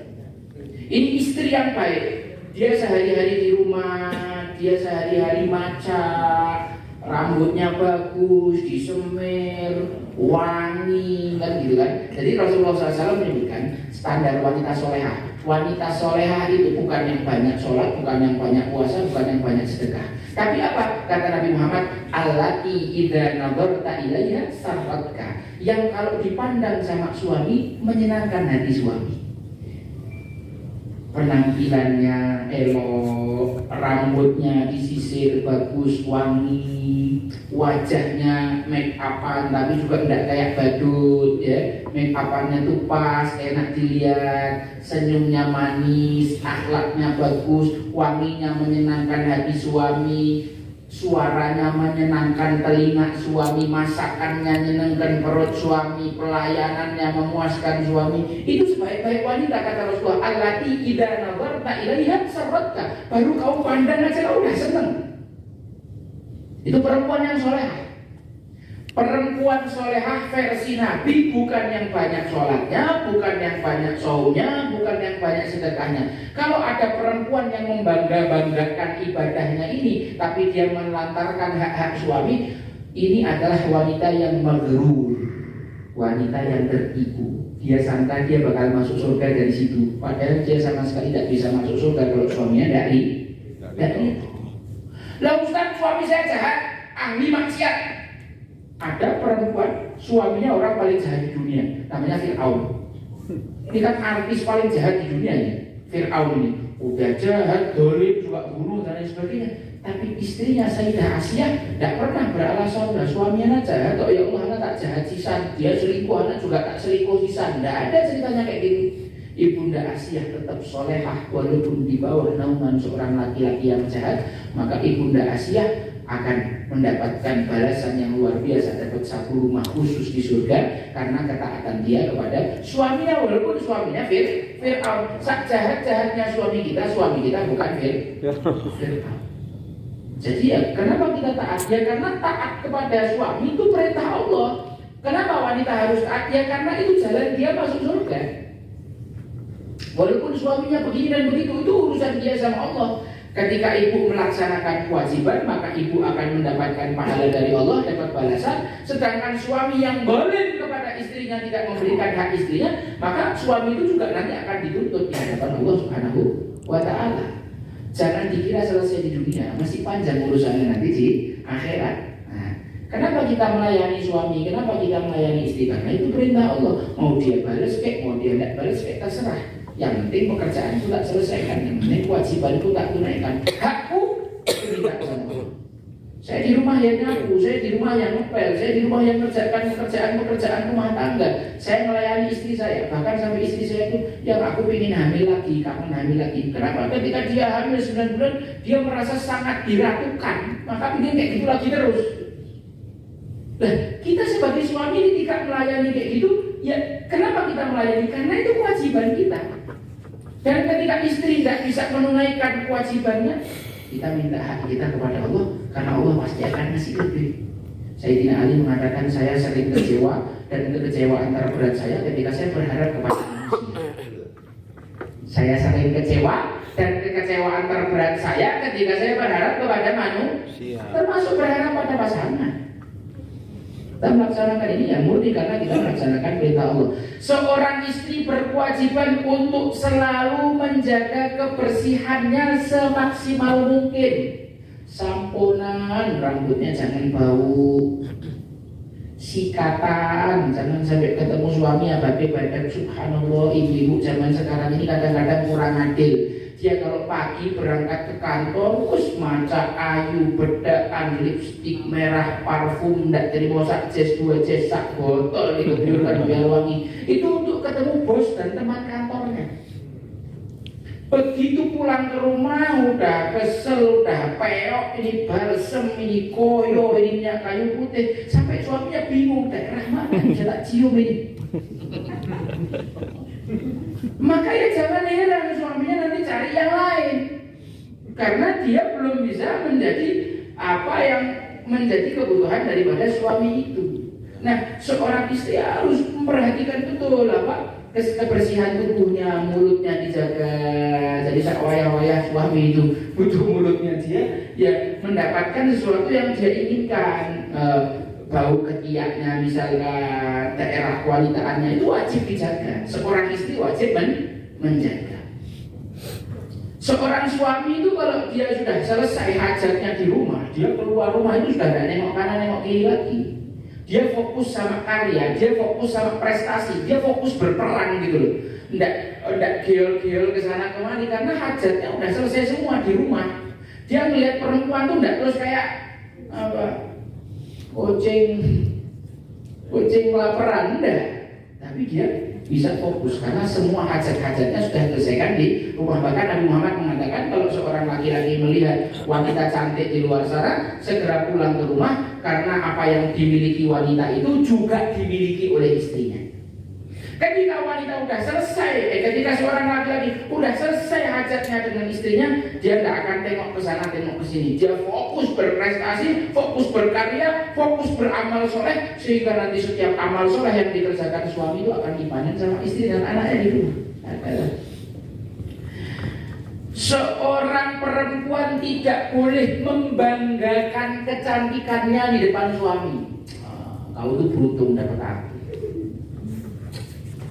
Ini istri yang baik. Dia sehari-hari di rumah, dia sehari-hari maca, rambutnya bagus, disemir, wangi, kan gitu kan. Jadi Rasulullah SAW menyebutkan standar wanita solehah. Wanita solehah itu bukan yang banyak sholat, bukan yang banyak puasa, bukan yang banyak sedekah. Tapi apa? Kata Nabi Muhammad, allati idza nadarta ilaiha sarratka. Yang kalau dipandang sama suami menyenangkan hati suami. Penampilannya elok, rambutnya disisir bagus, wangi, wajahnya make upan tapi juga tidak kayak badut, ya. Make upannya tuh pas, enak dilihat, senyumnya manis, akhlaknya bagus, wanginya menyenangkan hati suami, suaranya menyenangkan telinga suami, masakannya menyenangkan perut suami, pelayanannya memuaskan suami. Itu sebaik-baik wanita, kata Rasulullah. Allati idza nadarta ilaiha sarratka. Baru kau pandang aja kau udah seneng. Itu perempuan yang solehah. Perempuan solehah versi Nabi bukan yang banyak sholatnya, bukan yang banyak saumnya, bukan yang banyak sedekahnya. Kalau ada perempuan yang membangga-banggakan ibadahnya ini, tapi dia melantarkan hak-hak suami, ini adalah wanita yang maghrur, wanita yang tertipu. Dia sangka dia bakal masuk surga dari situ, padahal dia sama sekali tidak bisa masuk surga kalau suaminya dari itu. Lah Ustaz, suami saya jahat, ahli maksiat. Ada perempuan suaminya orang paling jahat di dunia, namanya Fir'aun. Ini kan artis paling jahat di dunia ini, Fir'aun ini. Udah jahat, dolim, juga bunuh dan lain sebagainya. Tapi istrinya Sayyidah Asiyah tidak pernah beralasan, nah, suaminya jahat, oh ya Allah anak tak jahat sisan, dia selingkuh, anak juga tak selingkuh sisan. Tidak ada ceritanya kayak gitu. Ibunda Asiyah tetap solehah walaupun di bawah naungan seorang laki-laki yang jahat, maka Ibunda Asiyah akan mendapatkan balasan yang luar biasa, dapat satu rumah khusus di surga karena ketaatan dia kepada suaminya, walaupun suaminya Fir'aun. Sak jahat-jahatnya suami kita bukan Fir'aun. Jadi ya kenapa kita taat? Ya karena taat kepada suami itu perintah Allah. Kenapa wanita harus taat? Ya karena itu jalan dia masuk surga. Walaupun suaminya begini dan begitu, itu urusan dia sama Allah. Ketika ibu melaksanakan kewajiban, maka ibu akan mendapatkan pahala dari Allah, dapat balasan. Sedangkan suami yang zalim kepada istrinya, tidak memberikan hak istrinya, maka suami itu juga nanti akan dituntut di hadapan Allah Subhanahu wa Ta'ala. Jangan dikira selesai di dunia, masih panjang urusannya nanti di akhirat. Nah, kenapa kita melayani suami? Kenapa kita melayani istri? Karena itu perintah Allah. Mau dia balas kek, mau dia tidak balas kek, terserah. Yang penting pekerjaan itu tak selesaikan, yang penting kewajiban itu tak tunaikan. Hakku itu minta sama Allah. Saya di rumah yang nyapu, saya di rumah yang ngepel, saya di rumah yang mengerjakan pekerjaan rumah tangga. Saya melayani istri saya, bahkan sampai istri saya itu yang aku ingin hamil lagi, kangen hamil lagi. Kenapa? Ketika dia hamil 9 bulan, dia merasa sangat diratukan, maka ingin kayak gitu lagi terus. Nah, kita sebagai suami ketika melayani kayak gitu, ya kenapa kita melayani? Karena itu kewajiban kita. Dan ketika istri tidak bisa menunaikan kewajibannya, kita minta hak kita kepada Allah, karena Allah pasti akan ngasih lebih. Sayyidina Ali mengatakan, saya sering kecewa, dan kekecewaan terberat saya ketika saya berharap kepada manusia. Saya sering kecewa, dan kekecewaan terberat saya ketika saya berharap kepada manusia, termasuk berharap pada pasangan. Kita melaksanakan ini yang murni karena kita melaksanakan perintah Allah. Seorang istri berkewajiban untuk selalu menjaga kebersihannya semaksimal mungkin. Samponan, rambutnya jangan bau. Sikatan, jangan sampai ketemu suami abadi badan. Subhanallah, ibu-ibu zaman sekarang ini kadang-kadang kurang adil. Dia kalau pagi berangkat ke kantor, terus maca ayu, bedakan, lipstik merah, parfum, ndak terima sak jes 2 jes sak botol itu biar biar wangi. Itu untuk ketemu bos dan teman kantornya. Begitu pulang ke rumah udah kesel, udah peok, ini balsem, ini koyo, ini minyak kayu putih, sampai suaminya bingung daerah mana yang bisa tak cium ini. Maka ya jangan heran suaminya nanti cari yang lain, karena dia belum bisa menjadi apa yang menjadi kebutuhan daripada suami itu. Nah, seorang istri harus memperhatikan betul apa kebersihan tubuhnya, mulutnya dijaga. Jadi wayah-wayah suami itu butuh mulutnya dia ya mendapatkan sesuatu yang dia inginkan. Bau ketiaknya misalkan, daerah kualitaannya itu wajib dijaga. Seorang istri wajib menjaga. Seorang suami itu kalau dia sudah selesai hajatnya di rumah, dia keluar rumah itu sudah tidak nengok kanan nengok kiri lagi. Dia fokus sama karya, dia fokus sama prestasi, dia fokus berperang gitu loh. Nggak geol-geol ke sana kemari karena hajatnya udah selesai semua di rumah. Dia melihat perempuan tuh nggak terus kayak apa? Kucing kelaparan, enggak. Tapi dia bisa fokus karena semua hajat-hajatnya sudah diselesaikan di rumah. Bahkan Nabi Muhammad mengatakan kalau seorang laki-laki melihat wanita cantik di luar sana, segera pulang ke rumah karena apa yang dimiliki wanita itu juga dimiliki oleh istrinya. Ketika wanita udah selesai, ketika seorang laki-laki udah selesai hajatnya dengan istrinya, dia tidak akan tengok ke sana, tengok ke sini. Dia fokus berprestasi, fokus berkarya, fokus beramal soleh, sehingga nanti setiap amal soleh yang dikerjakan suami itu akan dipanen sama istri dan anaknya di rumah. Seorang perempuan tidak boleh membanggakan kecantikannya di depan suami. Kau itu beruntung dapat aku.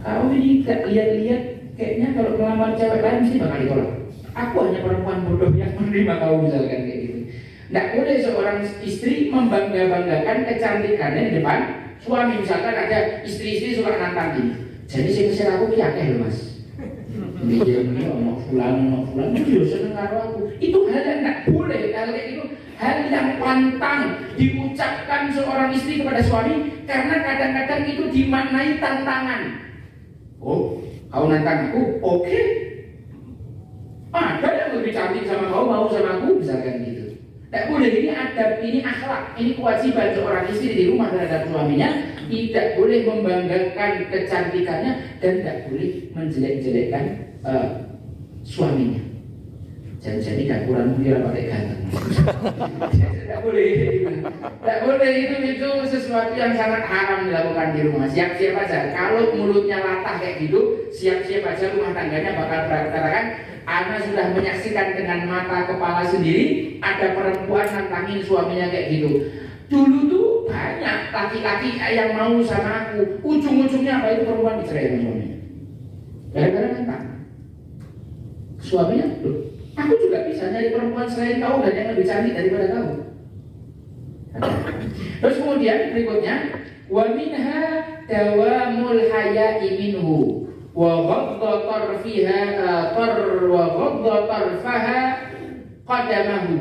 Kau ini gak lihat-lihat, kayaknya kalau melamar cewek lain mesti bakal ditolak. Aku hanya perempuan bodoh yang menerima kau misalkan kayak gitu. Tidak boleh seorang istri membangga-banggakan kecantikannya di depan suami. Misalkan ada istri-istri suka nantang gini. Jadi saya aku kiakeh loh mas. Dia mau fulan, itu seneng karo aku. Itu hal yang tidak boleh. Hal kayak itu hal yang pantang diucapkan seorang istri kepada suami, karena kadang-kadang itu dimaknai tantangan. Oh, kau nantang aku, oke. Ada yang lebih cantik sama kau, mau sama aku, misalkan gitu. Tidak boleh, ini adab, ini akhlak, ini kewajiban seorang istri di rumah terhadap suaminya. Tidak boleh membanggakan kecantikannya dan tidak boleh menjelek-jelekkan suaminya. Jadi kurang mulia pakai ganteng. Tidak boleh, tidak boleh, itu sesuatu yang sangat haram dilakukan di rumah. Siap-siap aja. Kalau mulutnya latah kayak gitu, siap-siap aja rumah tangganya bakal berantakan. Ana sudah menyaksikan dengan mata kepala sendiri ada perempuan nantangin suaminya kayak gitu. Dulu tuh banyak laki-laki yang mau sama aku, ujung-ujungnya apa, itu perempuan dicerai sama suaminya. Gara-gara nantang. Suaminya, loh, aku juga bisa nyari perempuan selain kau dan yang lebih cantik daripada kau. Terus kemudian berikutnya, wa minha dawamul haya'i minhu wa ghadda tarfaha qadamahu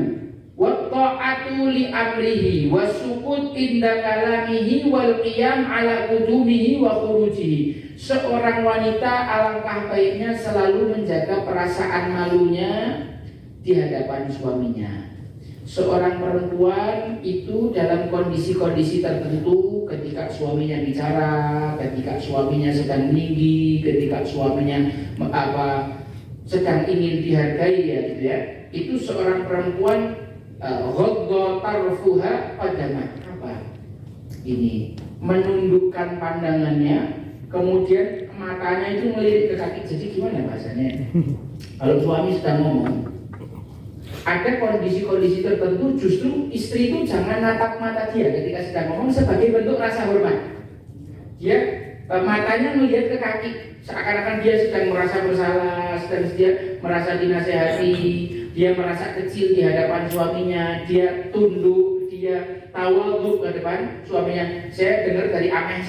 wa ta'atu li amrihi wa sukut inda kalamihi wal qiyam ala qudumihi wa khurujihi. Seorang wanita alangkah baiknya selalu menjaga perasaan malunya di hadapan suaminya. Seorang perempuan itu dalam kondisi-kondisi tertentu, ketika suaminya bicara, ketika suaminya sedang meninggi, ketika suaminya sedang ingin dihargai, ya gitu ya. Itu seorang perempuan ghadda tarfuha qadamah. Apa? Ini menundukkan pandangannya, kemudian matanya itu melirik ke kaki. Jadi gimana bahasanya? Kalau suami sedang ngomong, ada kondisi-kondisi tertentu justru istri itu jangan natap mata dia ketika sedang ngomong sebagai bentuk rasa hormat. Dia matanya melihat ke kaki, seakan-akan dia sedang merasa bersalah, sedang dia merasa dinasehati, dia merasa kecil di hadapan suaminya, dia tunduk, dia tawadhu ke depan suaminya. Saya dengar dari ameh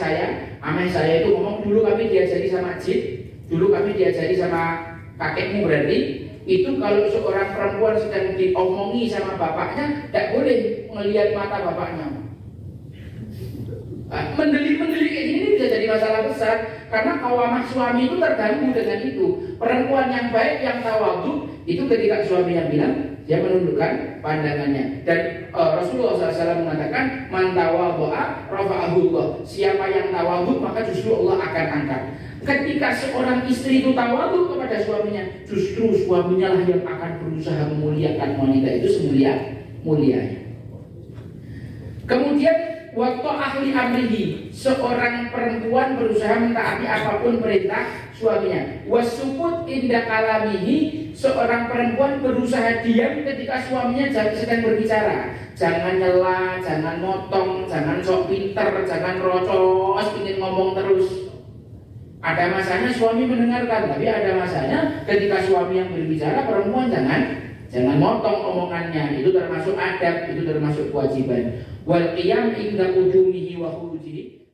saya itu ngomong, dulu kami diajari sama Jid, dulu kami diajari sama kakekmu berarti. Itu kalau seorang perempuan sedang diomongi sama bapaknya, tidak boleh melihat mata bapaknya. Mendelik-mendelik kayak gini bisa jadi masalah besar, karena kawamah suami itu terganggu dengan itu. Perempuan yang baik, yang tawadhu, itu ketika suaminya bilang, dia menundukkan pandangannya. Dan Rasulullah SAW mengatakan, man tawadhu'a rafa'ahullah. Siapa yang tawadhu, maka justru Allah akan angkat. Ketika seorang istri itu tawadhu kepada suaminya, justru suaminya lah yang akan berusaha memuliakan wanita itu semulia-mulianya. Kemudian waktu ahli amrihi, seorang perempuan berusaha mentaati apapun perintah suaminya. Wasukut inda kalamihi, seorang perempuan berusaha diam ketika suaminya sedang berbicara. Jangan nyela, jangan motong, jangan sok pinter, jangan rocos, ingin ngomong terus. Ada masanya suami mendengarkan, tapi ada masanya ketika suami yang berbicara, perempuan jangan motong omongannya. Itu termasuk adab, itu termasuk kewajiban. Wal qiyam inda qudumihi wa khurujihi.